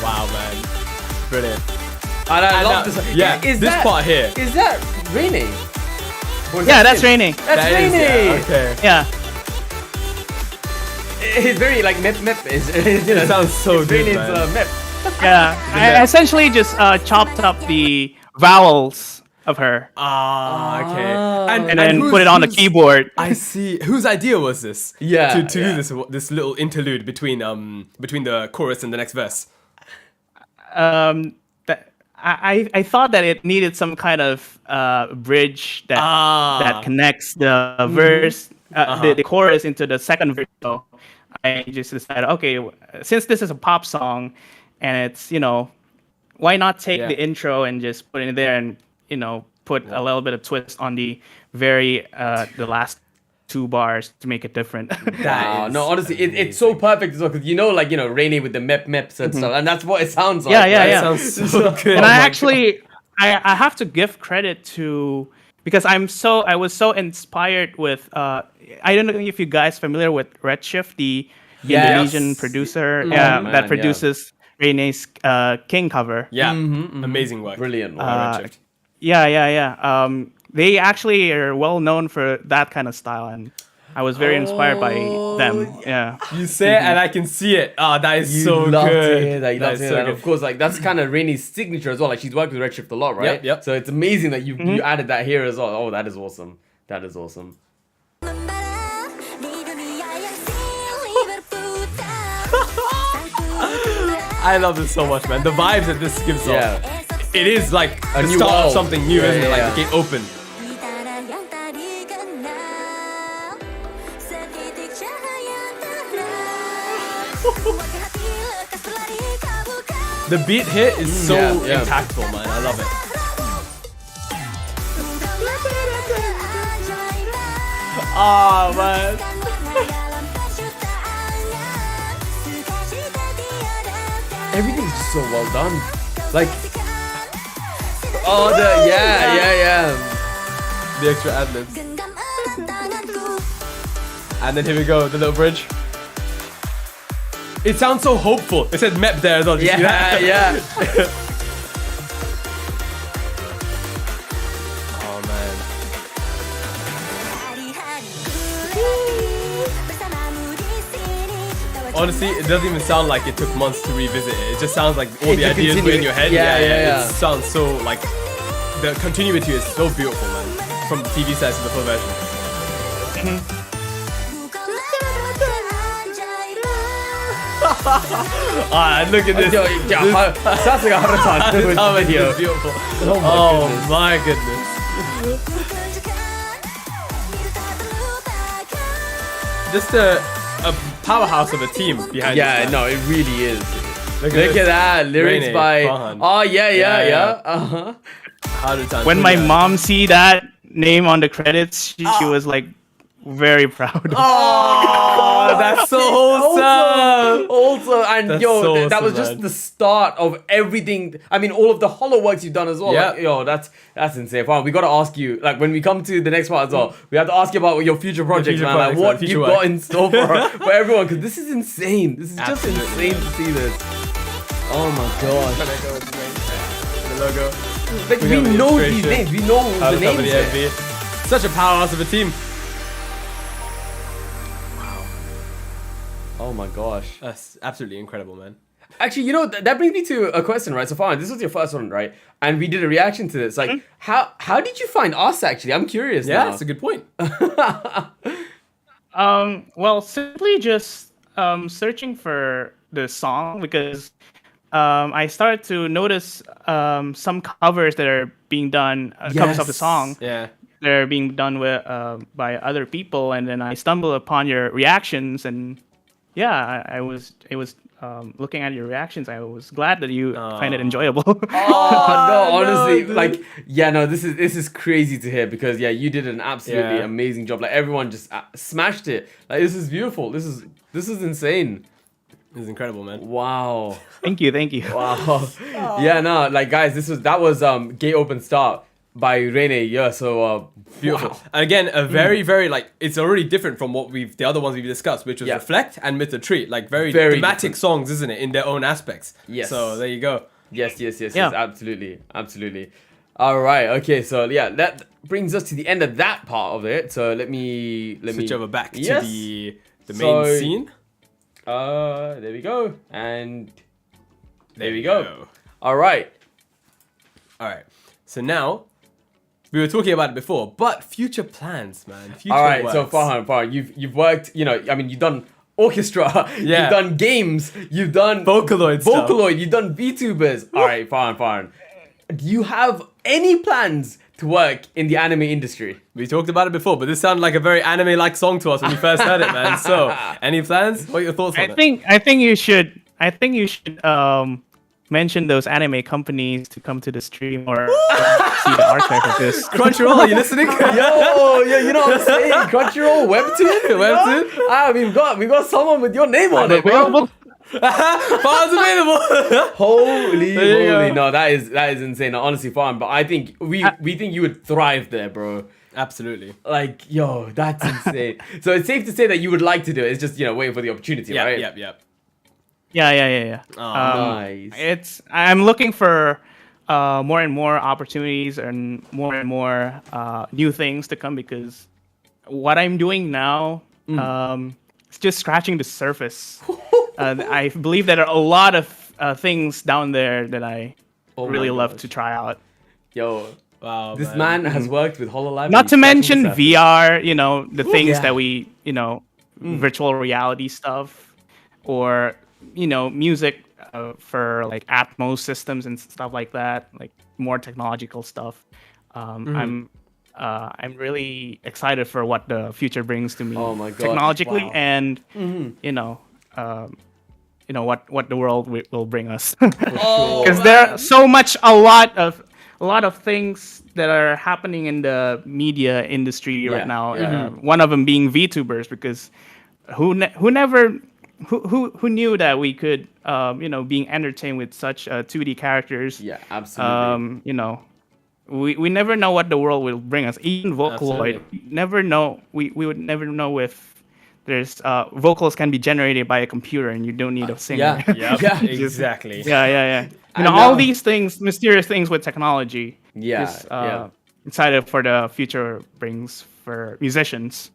Speaker 2: Wow, man. Brilliant.
Speaker 1: And I love this.
Speaker 2: Yeah, this part here.
Speaker 1: Is that raining?
Speaker 3: Yeah, that's raining.
Speaker 1: That's raining.
Speaker 2: Okay.
Speaker 3: Yeah.
Speaker 1: It's very like mep.
Speaker 2: It sounds so good,
Speaker 1: Raining
Speaker 2: man.
Speaker 1: mep.
Speaker 3: Yeah. I essentially just chopped up the vowels of her
Speaker 2: Okay.
Speaker 3: and then put it on the keyboard.
Speaker 2: I see. Whose idea was this?
Speaker 1: Yeah,
Speaker 2: To do this little interlude between the chorus and the next verse.
Speaker 3: I thought that it needed some kind of bridge that connects the verse, the chorus into the second verse. So I just decided, okay, since this is a pop song, and it's why not take the intro and just put it in there and put a little bit of twist on the the last two bars to make it different.
Speaker 1: Wow, no, honestly, it's so perfect as well, because Rainy with the meps and stuff, and that's what it sounds like.
Speaker 3: Yeah.
Speaker 2: It sounds so good.
Speaker 3: And I have to give credit to, because I was so inspired with I don't know if you guys familiar with Redshift, the Indonesian producer that produces Rene's King cover.
Speaker 2: Yeah, amazing work.
Speaker 1: Brilliant.
Speaker 2: Redshift.
Speaker 3: Yeah. They actually are well known for that kind of style, and I was very inspired by them. Yeah.
Speaker 2: You say it and I can see it. Oh, that is so
Speaker 1: love
Speaker 2: good.
Speaker 1: to hear that. You love to hear that.
Speaker 2: good.
Speaker 1: Of course, like that's kind of Rainey's signature as well. Like she's worked with Redshift a lot, right?
Speaker 2: Yep.
Speaker 1: So it's amazing that you added that here as well. Oh, that is awesome. That is awesome.
Speaker 2: I love this so much, man. The vibes that this gives off. It is like
Speaker 1: A
Speaker 2: the
Speaker 1: new
Speaker 2: start of
Speaker 1: world.
Speaker 2: something new, isn't it? Like the gate open. The beat here is so impactful, man. I love it. Oh, man.
Speaker 1: Everything's just so well done. Like,
Speaker 2: The extra ad-libs. And then here we go, the little bridge. It sounds so hopeful. It said map there as well.
Speaker 1: yeah.
Speaker 2: Oh, man. Honestly, it doesn't even sound like it took months to revisit it. It just sounds like all the ideas were in your head.
Speaker 1: Yeah.
Speaker 2: It sounds so like the continuity is so beautiful, man. From the TV side to the full version. Look at this.
Speaker 1: Sasuga Harutan with the video.
Speaker 2: It's beautiful.
Speaker 1: Oh
Speaker 2: my goodness. Just a powerhouse of a team behind.
Speaker 1: Yeah,
Speaker 2: this,
Speaker 1: no, it really is. Look
Speaker 2: this.
Speaker 1: at that. Lyrics
Speaker 2: Rainy,
Speaker 1: by...
Speaker 2: Farhan.
Speaker 1: Oh, yeah.
Speaker 2: Yeah. 100 times.
Speaker 3: When my mom see that name on the credits, she was like very proud.
Speaker 2: Oh, that's so wholesome.
Speaker 1: Also, and
Speaker 2: That's
Speaker 1: yo,
Speaker 2: so
Speaker 1: that was
Speaker 2: awesome,
Speaker 1: just
Speaker 2: man.
Speaker 1: the start of everything. I mean, all of the holo works you've done as well.
Speaker 2: Yeah.
Speaker 1: Like, yo, that's insane. Fine, we got to ask you, like, when we come to the next part as well, we have to ask you about your future projects,
Speaker 2: future
Speaker 1: man.
Speaker 2: projects,
Speaker 1: Like, what
Speaker 2: future
Speaker 1: you've
Speaker 2: work.
Speaker 1: got in store for everyone, because this is insane. This is
Speaker 2: Absolutely.
Speaker 1: just insane to see this. Oh my gosh.
Speaker 2: The logo.
Speaker 1: Like,
Speaker 2: We
Speaker 1: we
Speaker 2: have the
Speaker 1: know these
Speaker 2: illustration.
Speaker 1: names. We know
Speaker 2: How
Speaker 1: the
Speaker 2: to cover
Speaker 1: names.
Speaker 2: the
Speaker 1: there.
Speaker 2: MV. Such a powerhouse of a team.
Speaker 1: Oh my gosh.
Speaker 2: That's absolutely incredible, man.
Speaker 1: Actually, you know, that brings me to a question, right? So, Farhan, this was your first one, right? And we did a reaction to this. Like, how did you find us, actually? I'm curious
Speaker 2: Yeah,
Speaker 1: now.
Speaker 2: that's a good point.
Speaker 3: Well, simply just searching for the song because I started to notice some covers that are being done, covers of the
Speaker 1: Yes.
Speaker 3: song.
Speaker 2: Yeah.
Speaker 3: They're being done with by other people, and then I stumbled upon your reactions, and yeah, I was looking at your reactions. I was glad that you find it enjoyable.
Speaker 1: Oh no, honestly,
Speaker 2: dude.
Speaker 1: like, yeah, no, this is crazy to hear because yeah, you did an absolutely
Speaker 2: Yeah.
Speaker 1: amazing job. Like, everyone just smashed it. Like, this is beautiful. This is insane.
Speaker 2: This is incredible, man.
Speaker 1: Wow.
Speaker 3: Thank you.
Speaker 1: Wow. Yeah, no, like, guys, that was Gate Open Start by Rene. Yeah, so
Speaker 2: Beautiful.
Speaker 1: wow.
Speaker 2: And again, a very, very, like, it's already different from what the other ones we've discussed, which was
Speaker 1: Yeah.
Speaker 2: Reflect and Mr. Tree. Like, very
Speaker 1: Very
Speaker 2: thematic
Speaker 1: different.
Speaker 2: songs, isn't it, in their own aspects.
Speaker 1: Yes.
Speaker 2: So, there you go.
Speaker 1: Yes,
Speaker 3: Yeah.
Speaker 1: absolutely. All right, okay, so yeah, that brings us to the end of that part of it. So let me
Speaker 2: Switch over back
Speaker 1: Yes.
Speaker 2: to the
Speaker 1: So-
Speaker 2: main scene.
Speaker 1: there we go, and there we go. All right.
Speaker 2: All right. So now, we were talking about it before, but future plans, man. Future
Speaker 1: All right, so
Speaker 2: works.
Speaker 1: Farhan, you've worked, you know, I mean, you've done Orchestra,
Speaker 2: Yeah.
Speaker 1: you've done games, you've done
Speaker 2: Vocaloid stuff.
Speaker 1: you've done VTubers. All right, Farhan, do you have any plans to work in the anime industry?
Speaker 2: We talked about it before, but this sounded like a very anime-like song to us when we first heard it, man. So, any plans? What are your thoughts on it?
Speaker 3: I think you should mention those anime companies to come to the stream or see the archive of this.
Speaker 2: Crunchyroll, are you listening?
Speaker 1: Yo, yeah, you know what I'm saying? Crunchyroll, Webtoon,
Speaker 2: Webtoon?
Speaker 1: Ah, we got someone with your name on it, bro.
Speaker 2: Files available.
Speaker 1: Holy
Speaker 2: There you
Speaker 1: moly!
Speaker 2: go.
Speaker 1: No, that is insane. No, honestly, fun. But I think we think you would thrive there, bro.
Speaker 2: Absolutely.
Speaker 1: Like, yo, that's insane. So it's safe to say that you would like to do it. It's just, you know, waiting for the opportunity,
Speaker 2: Yeah,
Speaker 1: right?
Speaker 2: yeah.
Speaker 3: Yeah.
Speaker 1: Nice.
Speaker 3: I'm looking for more and more opportunities and more new things to come because what I'm doing now is just scratching the surface. I believe there are a lot of things down there that I
Speaker 1: Oh my
Speaker 3: really love
Speaker 1: gosh.
Speaker 3: to try out.
Speaker 1: Yo,
Speaker 2: Wow,
Speaker 1: this man has worked with Hololive.
Speaker 3: Not to
Speaker 1: and he's
Speaker 3: mention
Speaker 1: scratching the surface.
Speaker 3: VR, you know, the things
Speaker 1: yeah.
Speaker 3: that we, you know, virtual reality stuff, or you know, music for like Atmos systems and stuff like that, like more technological stuff. I'm really excited for what the future brings to me.
Speaker 1: Oh my gosh,
Speaker 3: technologically
Speaker 1: wow.
Speaker 3: and you know what the world will bring us.
Speaker 1: Oh,
Speaker 3: Because there are so much a lot of things that are happening in the media industry
Speaker 1: Yeah,
Speaker 3: right now.
Speaker 1: yeah.
Speaker 3: One of them being VTubers, because who knew that we could being entertained with such 2D characters.
Speaker 1: Yeah, absolutely.
Speaker 3: You know, we never know what the world will bring us. Even Vocaloid, we would never know if there's vocals can be generated by a computer and you don't need a singer.
Speaker 1: Yeah.
Speaker 2: Yeah, exactly.
Speaker 3: Yeah.
Speaker 1: I
Speaker 3: You know,
Speaker 1: know.
Speaker 3: all these things, mysterious things with technology.
Speaker 1: Yeah,
Speaker 3: Just,
Speaker 1: yeah.
Speaker 3: excited for the future brings for musicians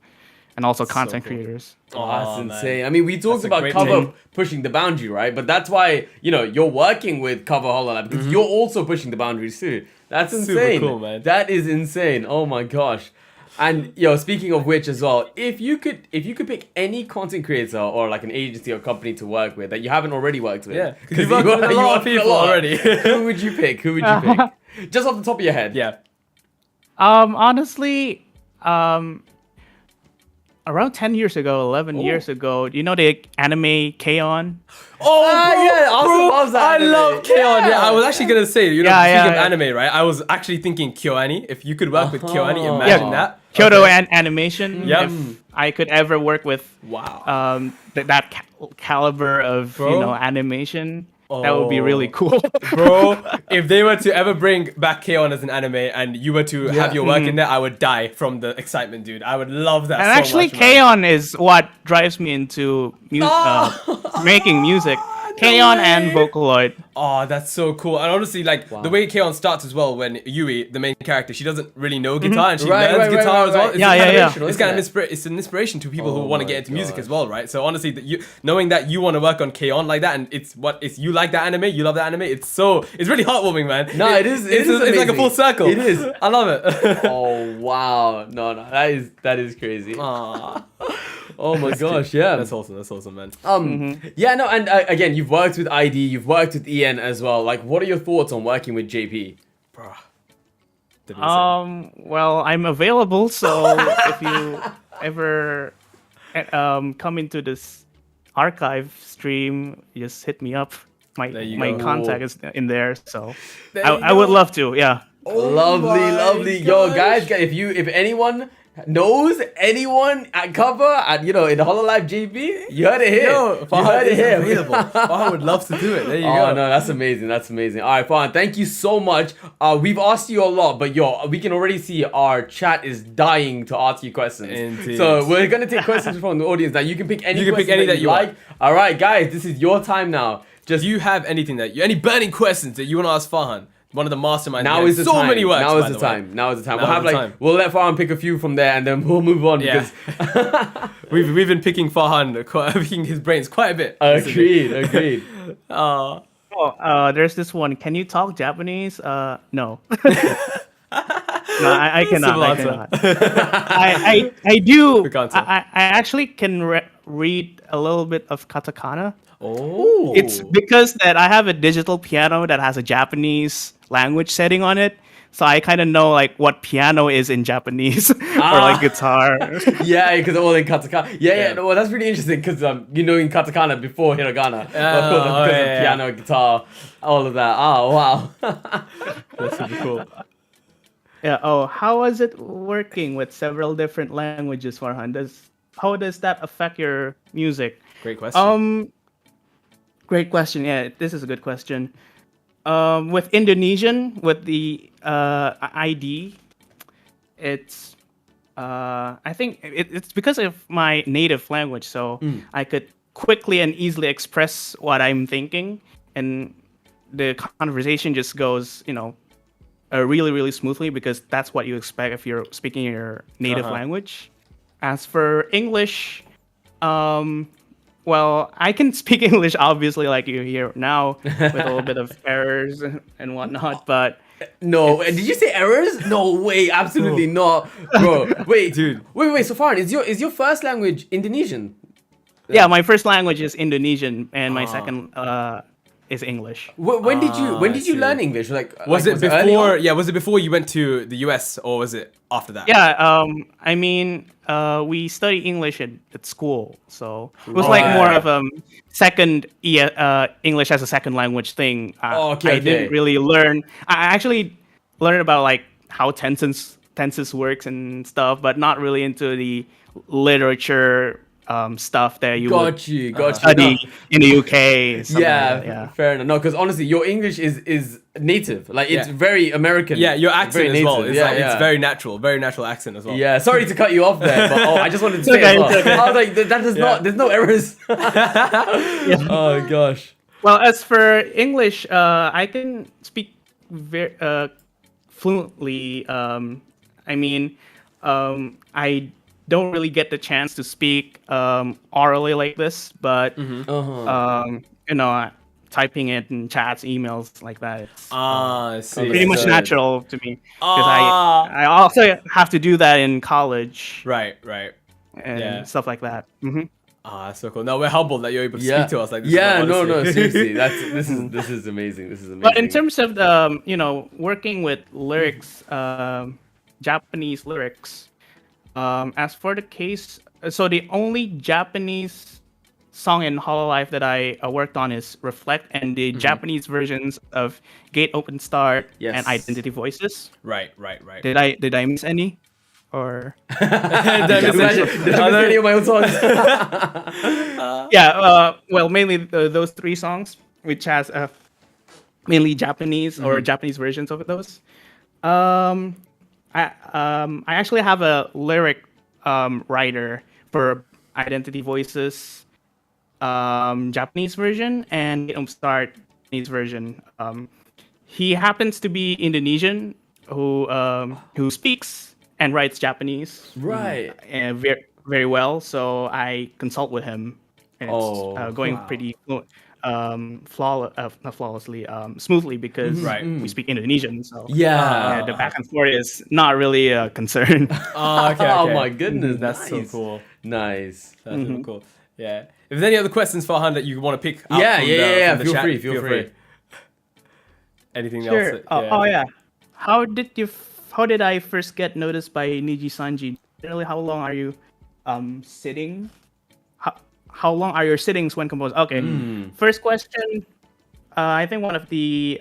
Speaker 3: and also content
Speaker 2: cool.
Speaker 3: creators.
Speaker 1: Oh, that's
Speaker 2: Oh, man.
Speaker 1: insane. I mean, we talked
Speaker 2: That's a
Speaker 1: about
Speaker 2: great
Speaker 1: cover
Speaker 2: thing.
Speaker 1: pushing the boundary, right? But that's why, you know, you're working with Cover Hololive because you're also pushing the boundaries too. That's
Speaker 2: Super
Speaker 1: insane.
Speaker 2: cool, man.
Speaker 1: That is insane. Oh my gosh. And yo, speaking of which as well, if you could pick any content creator or like an agency or company to work with that you haven't already worked with.
Speaker 2: Yeah, 'cause you've worked with a lot of people already.
Speaker 1: Who would you pick? Just off the top of your head.
Speaker 2: Yeah.
Speaker 3: Honestly, around 10 years ago, 11 years ago, you know the anime K-On?
Speaker 1: Yeah, Austin loves that
Speaker 2: I
Speaker 1: anime.
Speaker 2: love Kyoani. Yeah, I was actually gonna say, you know,
Speaker 3: Yeah,
Speaker 2: speaking
Speaker 3: yeah,
Speaker 2: of anime, right? I was actually thinking Kyoani. If you could work with Kyoani,
Speaker 1: Uh-huh.
Speaker 2: imagine
Speaker 3: Yeah.
Speaker 2: that.
Speaker 3: Kyoto
Speaker 2: Okay.
Speaker 3: and animation.
Speaker 2: Yep.
Speaker 3: If I could ever work with
Speaker 2: Wow.
Speaker 3: that caliber of
Speaker 2: Bro.
Speaker 3: animation, that would be really
Speaker 2: Oh.
Speaker 3: cool.
Speaker 2: Bro, if they were to ever bring back K-On as an anime and you were to have your work in there, I would die from the excitement, dude. I would love that
Speaker 3: And
Speaker 2: so
Speaker 3: actually,
Speaker 2: much, man.
Speaker 3: K-On is what drives me into making music. K-On and Vocaloid.
Speaker 2: Oh, that's so cool. And honestly, like, the way K-On starts as well, when Yui, the main character, she doesn't really know guitar and she learns guitar as well. It's
Speaker 3: Yeah,
Speaker 2: kind of-
Speaker 3: yeah.
Speaker 2: It's kind of it's an inspiration to people who want to get into music
Speaker 1: gosh.
Speaker 2: as well, right? So honestly, knowing that you want to work on K-On like that, and it's you like that anime, you love that anime, it's really heartwarming, man.
Speaker 1: No, it is
Speaker 2: It's like a
Speaker 1: amazing.
Speaker 2: full circle.
Speaker 1: It is.
Speaker 2: I love it.
Speaker 1: Oh wow. No, that is crazy.
Speaker 2: Aw.
Speaker 1: Oh my gosh, yeah.
Speaker 2: That's awesome, man.
Speaker 1: Yeah, no, and again, you've worked with ID, you've worked with EN as well. Like, what are your thoughts on working with JP?
Speaker 2: Bro.
Speaker 3: Well, I'm available, so if you ever come into this archive stream, just hit me up.
Speaker 2: There you
Speaker 3: My
Speaker 2: go.
Speaker 3: contact is in there, so
Speaker 2: There
Speaker 3: I
Speaker 2: you
Speaker 3: would
Speaker 2: go.
Speaker 3: love to. Yeah.
Speaker 1: Lovely. Yo, guys, if anyone knows anyone at cover at in Hololive JP, you heard it here.
Speaker 2: Yo,
Speaker 1: You
Speaker 2: Farhad
Speaker 1: heard it
Speaker 2: is
Speaker 1: here.
Speaker 2: available. I would love to do it. There you
Speaker 1: Oh
Speaker 2: go.
Speaker 1: no, that's amazing. That's amazing. All right, Farhan, thank you so much. We've asked you a lot, but we can already see our chat is dying to ask you questions.
Speaker 2: Indeed.
Speaker 1: So we're gonna take questions from the audience. Now you can pick any.
Speaker 2: You can pick
Speaker 1: question
Speaker 2: any that you
Speaker 1: like.
Speaker 2: want.
Speaker 1: All right, guys, this is your time now.
Speaker 2: Do you have anything any burning questions that you want to ask Farhan? One of the masterminds.
Speaker 1: Now
Speaker 2: behind
Speaker 1: is the
Speaker 2: so
Speaker 1: time.
Speaker 2: many works.
Speaker 1: Now
Speaker 2: by
Speaker 1: is the
Speaker 2: way.
Speaker 1: time. Now is the time.
Speaker 2: Now
Speaker 1: We'll
Speaker 2: is
Speaker 1: have
Speaker 2: the time.
Speaker 1: we'll let Farhan pick a few from there, and then we'll move on
Speaker 2: Yeah.
Speaker 1: because.
Speaker 2: We've been picking Farhan, picking his brains quite a bit.
Speaker 1: Agreed.
Speaker 3: Oh, there's this one. Can you talk Japanese? No. No, I cannot.
Speaker 2: Simple
Speaker 3: I
Speaker 2: answer.
Speaker 3: cannot. I do.
Speaker 2: Quick answer.
Speaker 3: I actually can read a little bit of katakana.
Speaker 2: Oh.
Speaker 3: It's because that I have a digital piano that has a Japanese language setting on it. So I kind of know like what piano is in Japanese or like guitar.
Speaker 1: Yeah, because all in katakana. Yeah.
Speaker 2: Yeah.
Speaker 1: No, well, that's really interesting because in katakana before hiragana. Of course, because of piano, guitar, all of that. Oh wow.
Speaker 2: That's super cool.
Speaker 3: Yeah. Oh, how is it working with several different languages, Farhan? How does that affect your music?
Speaker 2: Great question.
Speaker 3: Great question. Yeah, this is a good question. With Indonesian, with the ID, it's I think it's because of my native language, so I could quickly and easily express what I'm thinking, and the conversation just goes, really, really smoothly because that's what you expect if you're speaking your native language. As for English, well, I can speak English, obviously, like you hear now, with a little bit of errors and whatnot, but...
Speaker 1: No, did you say errors? No way, absolutely not, bro. Wait,
Speaker 2: Dude.
Speaker 1: Wait. So Farhan, is your first language Indonesian?
Speaker 3: Yeah, my first language is Indonesian, and my second is English.
Speaker 1: When did you
Speaker 2: see.
Speaker 1: learn English? Like,
Speaker 2: Was it
Speaker 1: early
Speaker 2: before?
Speaker 1: on?
Speaker 2: Yeah, was it before you went to the US or was it after that?
Speaker 3: Yeah, I mean, we study English at school, so it was like more of a second English as a second language thing. I didn't really learn. I actually learned about like how tenses works and stuff, but not really into the literature stuff that you would study in the UK.
Speaker 1: Yeah, fair enough. No, because honestly, your English is native. Like it's very American.
Speaker 2: Yeah, your accent
Speaker 1: very
Speaker 2: as well.
Speaker 1: native.
Speaker 2: It's very natural accent as well.
Speaker 1: Yeah, sorry to cut you off there, but I just wanted to say as well. I was like, that does not. There's no errors. Oh gosh.
Speaker 3: Well, as for English, I can speak very fluently. I mean, I don't really get the chance to speak orally like this, but typing it in chats, emails like that, it's
Speaker 2: I see.
Speaker 3: pretty much natural to me because I also have to do that in college,
Speaker 2: Right.
Speaker 3: and stuff like that.
Speaker 2: That's so cool. No, we're humbled that you're able to speak to us like this.
Speaker 1: Yeah,
Speaker 2: honestly.
Speaker 1: no, seriously, this is amazing. This is amazing.
Speaker 3: But in terms of the working with lyrics, Japanese lyrics. As for the case so the only Japanese song in Hololive that I worked on is Reflect, and the Japanese versions of Gate Open Start and
Speaker 1: Yes.
Speaker 3: Identity Voices.
Speaker 2: Right.
Speaker 3: Did I miss any? Or
Speaker 2: Did I miss
Speaker 1: any of my own songs?
Speaker 3: yeah, well, mainly those three songs, which has mainly Japanese or Japanese versions of those. I actually have a lyric writer for Identity Voices, Japanese version, and Start Japanese version. He happens to be Indonesian who speaks and writes Japanese
Speaker 1: Right.
Speaker 3: and very well. So I consult with him, and it's going pretty not flawlessly, smoothly because we speak Indonesian. So
Speaker 1: Yeah.
Speaker 3: the back and forth is not really a concern.
Speaker 2: Oh, okay.
Speaker 1: Oh my goodness,
Speaker 2: That's so
Speaker 1: nice.
Speaker 2: cool.
Speaker 1: Nice.
Speaker 2: That's so cool. Yeah. If there's any other questions, Farhan, that you want to pick up
Speaker 1: Yeah,
Speaker 2: from
Speaker 1: yeah.
Speaker 2: the
Speaker 1: Feel
Speaker 2: chat,
Speaker 1: free, feel free.
Speaker 2: Anything
Speaker 3: Sure.
Speaker 2: else?
Speaker 3: Oh yeah. How did I first get noticed by Nijisanji? Generally, how long are you sitting? How long are your sittings when composing? Okay. First question. I think one of the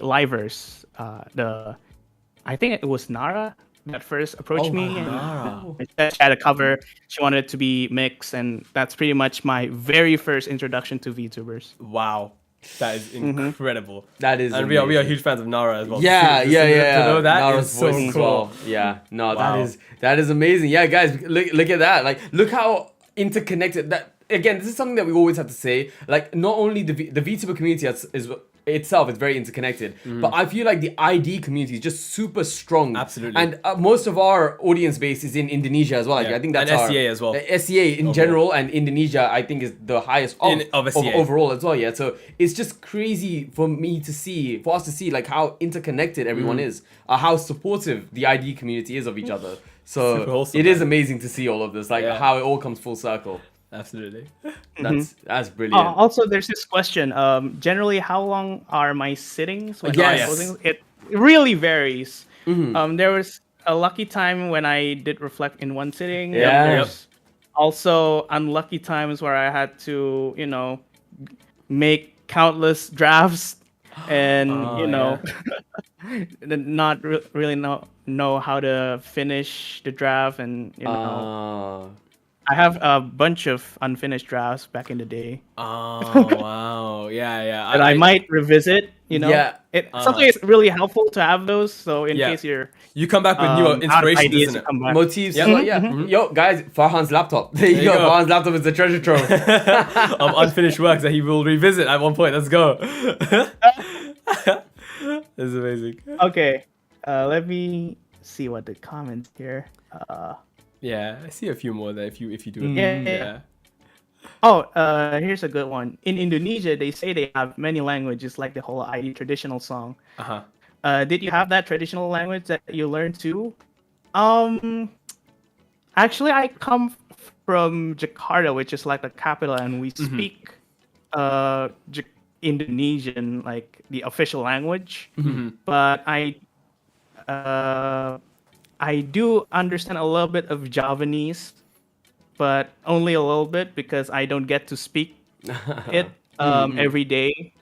Speaker 3: livers, I think it was Nara that first approached me.
Speaker 1: Nara.
Speaker 3: And she had a cover. She wanted it to be mixed, and that's pretty much my very first introduction to VTubers.
Speaker 2: Wow. That is incredible.
Speaker 1: That is
Speaker 2: And we are
Speaker 1: amazing.
Speaker 2: huge fans of Nara as well.
Speaker 1: Yeah.
Speaker 2: To know that
Speaker 1: Nara's
Speaker 2: is so
Speaker 1: voice as
Speaker 2: cool.
Speaker 1: well. Yeah. No,
Speaker 2: Wow.
Speaker 1: that is amazing. Yeah, guys, look at that. Like, look how interconnected that. Again, this is something that we always have to say. Like, not only the VTuber community is itself is very interconnected, but I feel like the ID community is just super strong.
Speaker 2: Absolutely.
Speaker 1: And most of our audience base is in Indonesia as well. Like,
Speaker 2: Yeah.
Speaker 1: I think that's
Speaker 2: And
Speaker 1: our,
Speaker 2: SEA as well.
Speaker 1: SEA in general, and Indonesia I think is the highest
Speaker 2: of SEA.
Speaker 1: overall as well. Yeah, so it's just crazy for us to see like how interconnected everyone is, how supportive the ID community is of each other.
Speaker 2: Super
Speaker 1: So
Speaker 2: wholesome,
Speaker 1: it is
Speaker 2: man.
Speaker 1: amazing to see all of this, like
Speaker 2: Yeah.
Speaker 1: how it all comes full circle.
Speaker 2: Absolutely.
Speaker 1: That's brilliant.
Speaker 3: Also, there's this question. Generally, how long are my sittings when
Speaker 1: Yes.
Speaker 3: composing? It really varies. There was a lucky time when I did Reflect in one sitting.
Speaker 1: Yeah.
Speaker 3: There's also unlucky times where I had to, make countless drafts and not really know how to finish the draft, and I have a bunch of unfinished drafts back in the day
Speaker 2: Oh, wow. Yeah.
Speaker 3: that I might revisit.
Speaker 1: Yeah.
Speaker 3: Something is really helpful to have those. So in
Speaker 2: Yeah.
Speaker 3: case you're
Speaker 2: You come back with new
Speaker 3: out of
Speaker 2: inspirations,
Speaker 3: ideas,
Speaker 2: isn't
Speaker 3: you
Speaker 2: it?
Speaker 3: come back.
Speaker 1: Motifs.
Speaker 2: Yeah.
Speaker 1: So, yeah. Yo, guys, Farhan's laptop. There you go.
Speaker 2: go.
Speaker 1: Farhan's laptop is the treasure trove.
Speaker 2: Of unfinished works that he will revisit at one point. Let's go. That's amazing.
Speaker 3: Okay, let me see what the comments here.
Speaker 2: Yeah, I see a few more there if you do it.
Speaker 3: Yeah. Oh, here's a good one. In Indonesia, they say they have many languages, like the whole ID traditional song. Did you have that traditional language that you learned too? Actually, I come from Jakarta, which is like the capital, and we speak Indonesian, like the official language. But I do understand a little bit of Javanese, but only a little bit because I don't get to speak it every day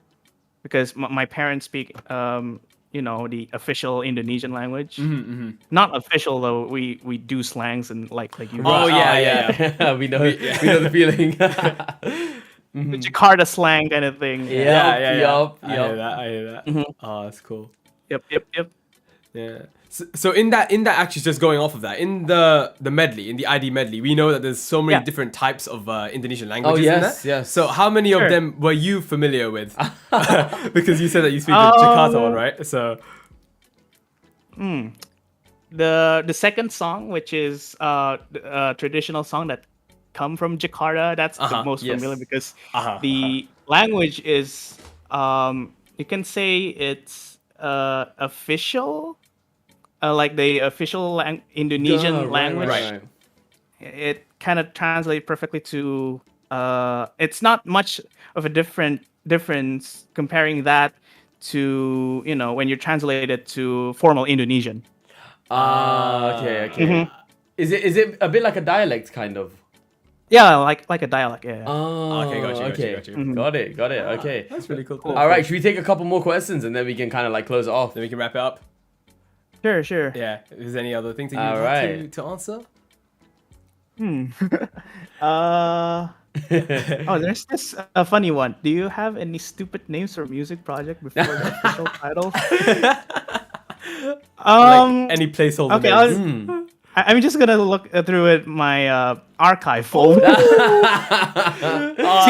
Speaker 3: because my parents speak the official Indonesian language. Not official though. We do slangs and like you.
Speaker 2: Oh, yeah.
Speaker 1: we know the feeling.
Speaker 3: The Jakarta slang kind of thing.
Speaker 1: Yup.
Speaker 2: I hear that. Oh, that's cool.
Speaker 3: Yep.
Speaker 2: Yeah. So in that actually just going off of that, in the medley, in the ID medley, we know that there's so many different types of Indonesian languages in
Speaker 1: yes,
Speaker 2: there.
Speaker 1: yes.
Speaker 2: So how many of them were you familiar with? Because you said that you speak the Jakarta one, right? So
Speaker 3: The second song, which is a traditional song that come from Jakarta, that's the most
Speaker 1: yes.
Speaker 3: familiar because the language is you can say it's official, like the official Indonesian language.
Speaker 1: Right.
Speaker 3: It kind of translates perfectly to it's not much of a difference comparing that to when you translate it to formal Indonesian.
Speaker 1: Okay. Is it a bit like a dialect kind of?
Speaker 3: Yeah, like a dialect. Yeah.
Speaker 1: Oh,
Speaker 2: Okay, got you.
Speaker 1: Got it. Okay.
Speaker 2: That's really cool.
Speaker 1: All right, should we take a couple more questions and then we can kind of like close it off?
Speaker 2: Then we can wrap it up.
Speaker 3: Sure.
Speaker 2: Yeah. Is there any other things that you'd
Speaker 1: All
Speaker 2: like
Speaker 1: right.
Speaker 2: to answer?
Speaker 3: Oh, there's this funny one. Do you have any stupid names for music project before the official titles?
Speaker 2: Like any placeholder
Speaker 3: Okay,
Speaker 2: names.
Speaker 3: I'm just gonna look through it my archive folder. See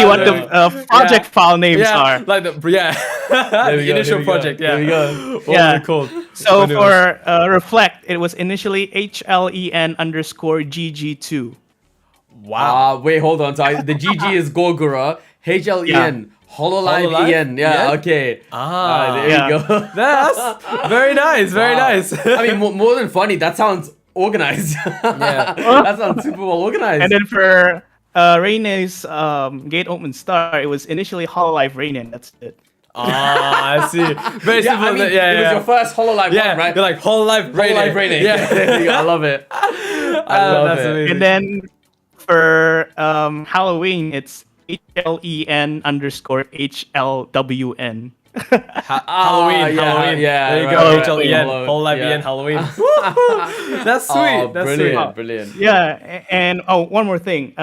Speaker 3: what the project file names are.
Speaker 2: Like the the initial project. Yeah.
Speaker 1: There we go.
Speaker 2: What was it called?
Speaker 3: So for Reflect, it was initially HLEN_GG2.
Speaker 2: Wow.
Speaker 1: Wait, hold on. So the GG is Gogura, HLEN, Hololive EN. Yeah, okay. There
Speaker 3: Yeah.
Speaker 1: you go.
Speaker 2: That's very nice. Very nice.
Speaker 1: I mean, more than funny, that sounds organized.
Speaker 2: Yeah.
Speaker 1: That sounds super well organized.
Speaker 3: And then for Raine's Gate Open Star, it was initially Hololive Raine. That's it.
Speaker 2: I see. Very
Speaker 1: yeah,
Speaker 2: simple.
Speaker 1: I mean,
Speaker 2: yeah,
Speaker 1: it was your first Hololive one, right?
Speaker 2: You're like Hololive
Speaker 1: Hololive Raine.
Speaker 2: Yeah.
Speaker 1: There you go. I love it. I love
Speaker 2: that's
Speaker 1: it.
Speaker 2: amazing.
Speaker 3: And then for Halloween, it's HLEN_HLWN.
Speaker 2: Halloween.
Speaker 1: Yeah,
Speaker 2: There you
Speaker 1: right,
Speaker 2: go.
Speaker 1: right.
Speaker 2: HLEN.
Speaker 1: Hololive,
Speaker 2: Hololive
Speaker 1: yeah.
Speaker 2: EN Halloween. That's sweet.
Speaker 1: Oh,
Speaker 2: That's
Speaker 1: brilliant,
Speaker 2: sweet.
Speaker 1: brilliant.
Speaker 3: Yeah, and one more thing.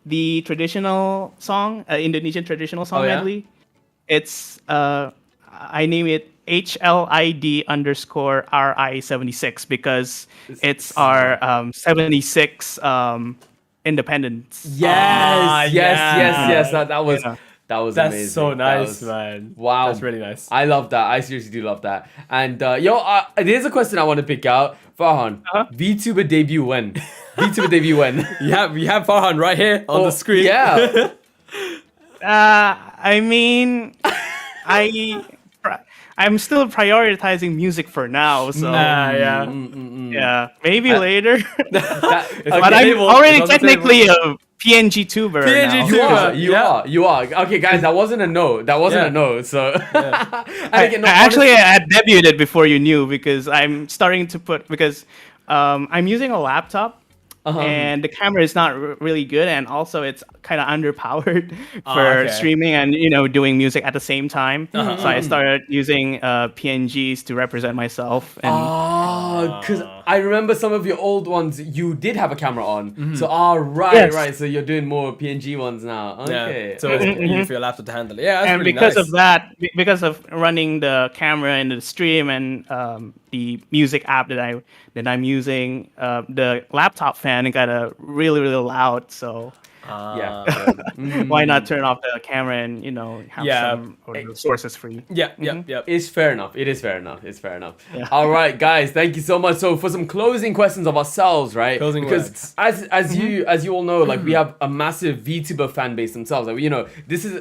Speaker 3: The traditional song, Indonesian traditional song
Speaker 1: Oh, yeah?
Speaker 3: medley, it's I name it HLID_RI76 because it's our 76 independence.
Speaker 1: Yes. That was
Speaker 3: Yeah.
Speaker 1: that was
Speaker 2: That's
Speaker 1: amazing.
Speaker 2: so
Speaker 1: That
Speaker 2: nice,
Speaker 1: was-
Speaker 2: man.
Speaker 1: Wow,
Speaker 2: That's really nice.
Speaker 1: I love that. I seriously do love that. And there's a question I want to pick out. Farhan, VTuber debut when? VTuber debut when?
Speaker 2: We have Farhan right here on the screen.
Speaker 1: Yeah.
Speaker 3: I mean, I'm still prioritizing music for now, so yeah, maybe later. But I'm already technically a PNG tuber.
Speaker 2: PNG
Speaker 3: now.
Speaker 2: tuber.
Speaker 1: You are. Okay, guys, that wasn't a no. That wasn't a no. So
Speaker 3: I debuted before you knew because I'm starting to because I'm using a laptop. And the camera is not really good, and also it's kind of underpowered for streaming and doing music at the same time. So I started using PNGs to represent myself. And
Speaker 1: because I remember some of your old ones, you did have a camera on. So
Speaker 3: Yes.
Speaker 1: right. So you're doing more PNG ones now. Okay.
Speaker 2: Yeah. So it's easy for your laptop to handle it. Yeah, that's
Speaker 3: and
Speaker 2: really
Speaker 3: because
Speaker 2: nice.
Speaker 3: of that, because of running the camera in the stream and the music app that I'm using, the laptop fan got really loud. So why not turn off the camera and have some sources free?
Speaker 2: Yep.
Speaker 1: It's fair enough. It is fair enough. It's fair enough. All right, guys, thank you so much. So for some closing questions of ourselves, right?
Speaker 2: Words.
Speaker 1: As you all know, like we have a massive VTuber fan base themselves. Like,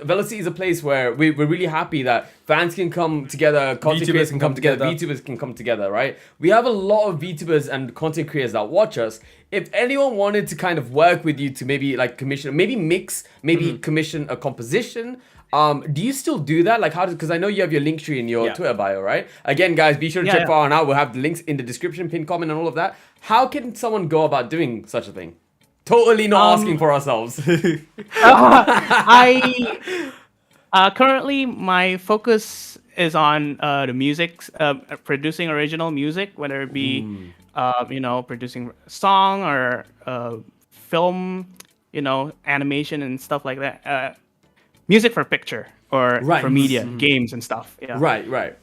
Speaker 1: Velocity is a place where we're really happy that fans can come together, content creators can come together, VTubers can come together, right? We have a lot of VTubers and content creators that watch us. If anyone wanted to kind of work with you to maybe like commission, maybe mix, maybe commission a composition, do you still do that? Like how because I know you have your link tree in your Twitter bio, right? Again, guys, be sure to check Farhan out. We'll have the links in the description, pin comment, and all of that. How can someone go about doing such a thing? Totally not asking for ourselves.
Speaker 3: Currently, my focus is on the music, producing original music, whether it be, producing song or film, animation and stuff like that. Music for picture or for media, games and stuff. Yeah.
Speaker 1: Right.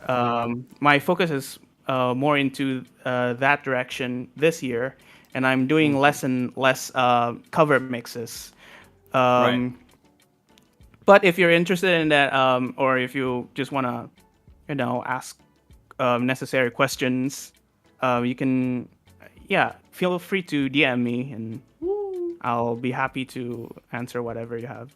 Speaker 3: My focus is more into that direction this year, and I'm doing less and less cover mixes. But if you're interested in that, or if you just want to, ask necessary questions, you can, feel free to DM me, and I'll be happy to answer whatever you have.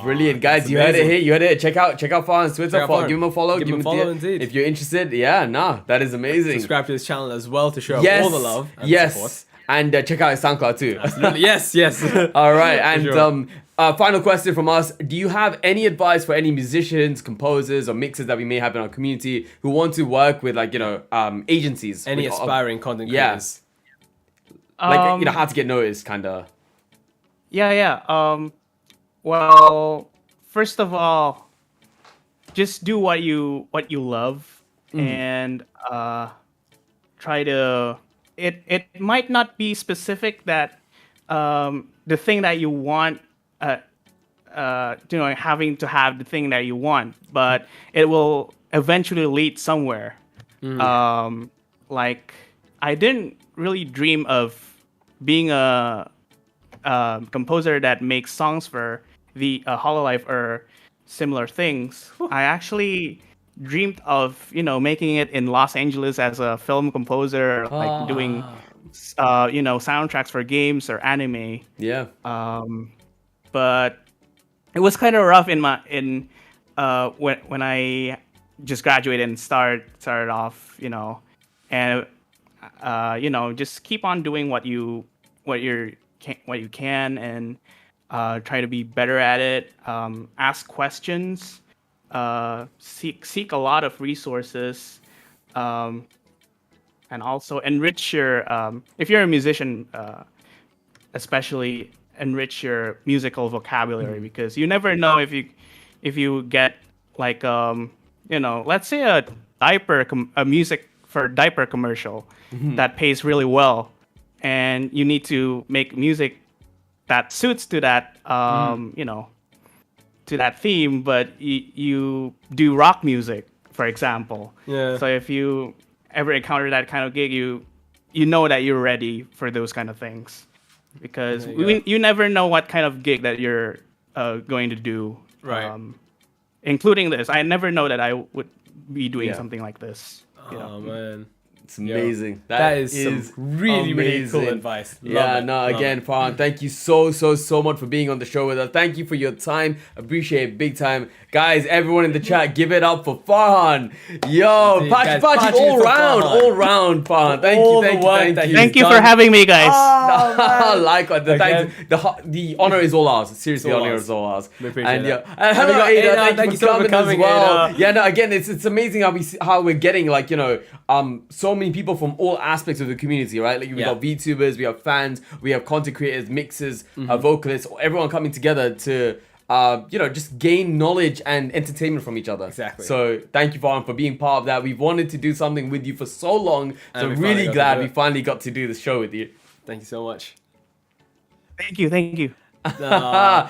Speaker 1: Brilliant, guys! You heard it here. You heard it. Check out Farhan's Twitter. Give him a follow.
Speaker 2: Give him a follow, indeed.
Speaker 1: If you're interested, that is amazing.
Speaker 2: Subscribe to his channel as well to show all the love and support.
Speaker 1: And check out his SoundCloud too.
Speaker 2: Absolutely. Yes.
Speaker 1: All right, and final question from us: do you have any advice for any musicians, composers, or mixers that we may have in our community who want to work with, agencies?
Speaker 2: Any aspiring content
Speaker 1: Yeah.
Speaker 2: creators?
Speaker 1: Like, you know, how to get noticed, kind of.
Speaker 3: Yeah. Well, first of all, just do what you love, and try to. It might not be specific that the thing that you want. Having to have the thing that you want, but it will eventually lead somewhere. Like, I didn't really dream of being a composer that makes songs for the Hololive or similar things. I actually dreamed of making it in Los Angeles as a film composer, like doing soundtracks for games or anime.
Speaker 1: Yeah.
Speaker 3: But it was kind of rough when I just graduated and started off, and just keep on doing what you can, and try to be better at it. Ask questions, seek a lot of resources, and also enrich your if you're a musician, especially enrich your musical vocabulary, because you never know if you get like let's say a music for a diaper commercial that pays really well, and you need to make music that suits to that to that theme, but you do rock music, for example.
Speaker 2: Yeah.
Speaker 3: So if you ever encounter that kind of gig, you know that you're ready for those kind of things. Because you never know what kind of gig that you're going to do.
Speaker 2: Right.
Speaker 3: Including this. I never know that I would be doing something like this.
Speaker 2: Oh, man.
Speaker 1: It's amazing.
Speaker 2: That is some really, really cool
Speaker 1: amazing.
Speaker 2: advice.
Speaker 1: Again, Farhan, thank you so much for being on the show with us. Thank you for your time. Appreciate it big time. Guys, everyone in the chat, give it up for Farhan. Yo, Pachi all round, Farhan. Thank you.
Speaker 3: Thank you for having me, guys.
Speaker 1: Likewise. The honor is all ours. Seriously, the honor is all ours.
Speaker 2: We appreciate it.
Speaker 1: And hello, Ada. Thank you so much for coming as well.
Speaker 2: Ada.
Speaker 1: Yeah, no, again, it's amazing how we're getting so many people from all aspects of the community, right? Like, we got VTubers, we have fans, we have content creators, mixers, vocalists, everyone coming together to just gain knowledge and entertainment from each other.
Speaker 2: Exactly.
Speaker 1: So thank you, Farhan, for being part of that. We've wanted to do something with you for so long, so
Speaker 2: And
Speaker 1: really glad we finally got to do this show with you.
Speaker 2: Thank you so much.
Speaker 3: Thank you.
Speaker 1: All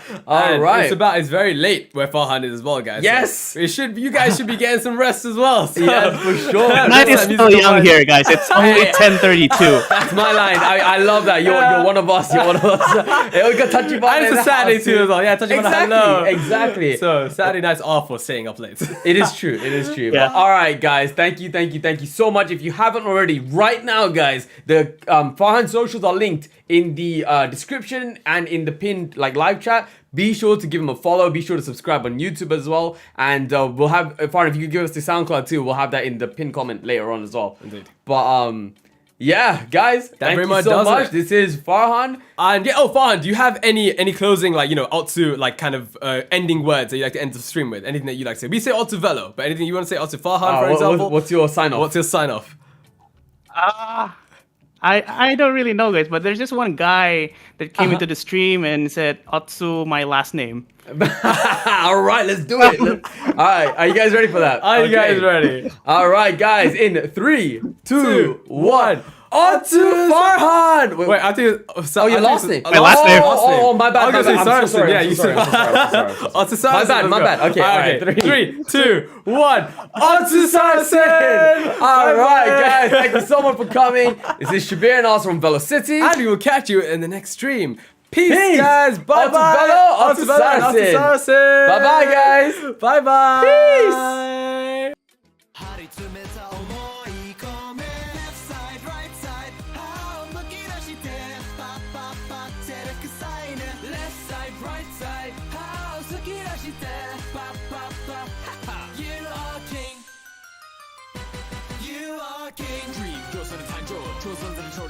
Speaker 1: right.
Speaker 2: It's very late where Farhan is as well, guys.
Speaker 1: Yes.
Speaker 2: So you guys should be getting some rest as well. So.
Speaker 1: Yes, for sure.
Speaker 3: Night is still young here, guys. It's only 10:32.
Speaker 1: That's my line. I love that. You're one of us. You're one of us. Hey, we got Tachibana.
Speaker 2: And it's a Saturday too as well. Yeah, Tachibana, hello.
Speaker 1: Exactly.
Speaker 2: So Saturday night's off for staying up late.
Speaker 1: It is true.
Speaker 3: Yeah.
Speaker 1: But, all right, guys. Thank you so much. If you haven't already, right now, guys, the Farhan socials are linked in the description and in the pinned live chat. Be sure to give him a follow. Be sure to subscribe on YouTube as well. And we'll have Farhan, if you could give us the SoundCloud too, we'll have that in the pinned comment later on as well.
Speaker 2: Indeed.
Speaker 1: But yeah, guys, thank
Speaker 2: very
Speaker 1: you
Speaker 2: much
Speaker 1: so
Speaker 2: does
Speaker 1: much.
Speaker 2: it.
Speaker 1: This is Farhan.
Speaker 2: And Farhan, do you have any closing Otsu kind of ending words that you like to end the stream with? Anything that you like to say? We say Otsu Velo, but anything you want to say Otsu Farhan, for example?
Speaker 1: What's your sign off?
Speaker 2: What's your sign off?
Speaker 3: I don't really know, guys, but there's just one guy that came into the stream and said, "Otsu, my last name."
Speaker 1: All right, let's do it. All right, are you guys ready for that?
Speaker 2: Are you guys ready?
Speaker 1: All right, guys, in 3, 2, 1. Otsu Farhan!
Speaker 2: Wait, I think...
Speaker 1: your last name.
Speaker 3: My last name.
Speaker 1: Oh, my bad.
Speaker 2: I'm so sorry.
Speaker 1: Yeah,
Speaker 2: you said... Otsu Sarasin.
Speaker 1: My bad. Okay, all right.
Speaker 2: 3, 2, 1. Otsu Sarasin!
Speaker 1: All right, guys, thank you so much for coming. This is Shabir and us from Velo City.
Speaker 2: And we will catch you in the next stream. Peace, guys. Bye-bye.
Speaker 1: Otsu Sarasin. Bye-bye, guys.
Speaker 2: Bye-bye.
Speaker 1: Peace.
Speaker 4: You are king. Dream 就算是残旧，就算在这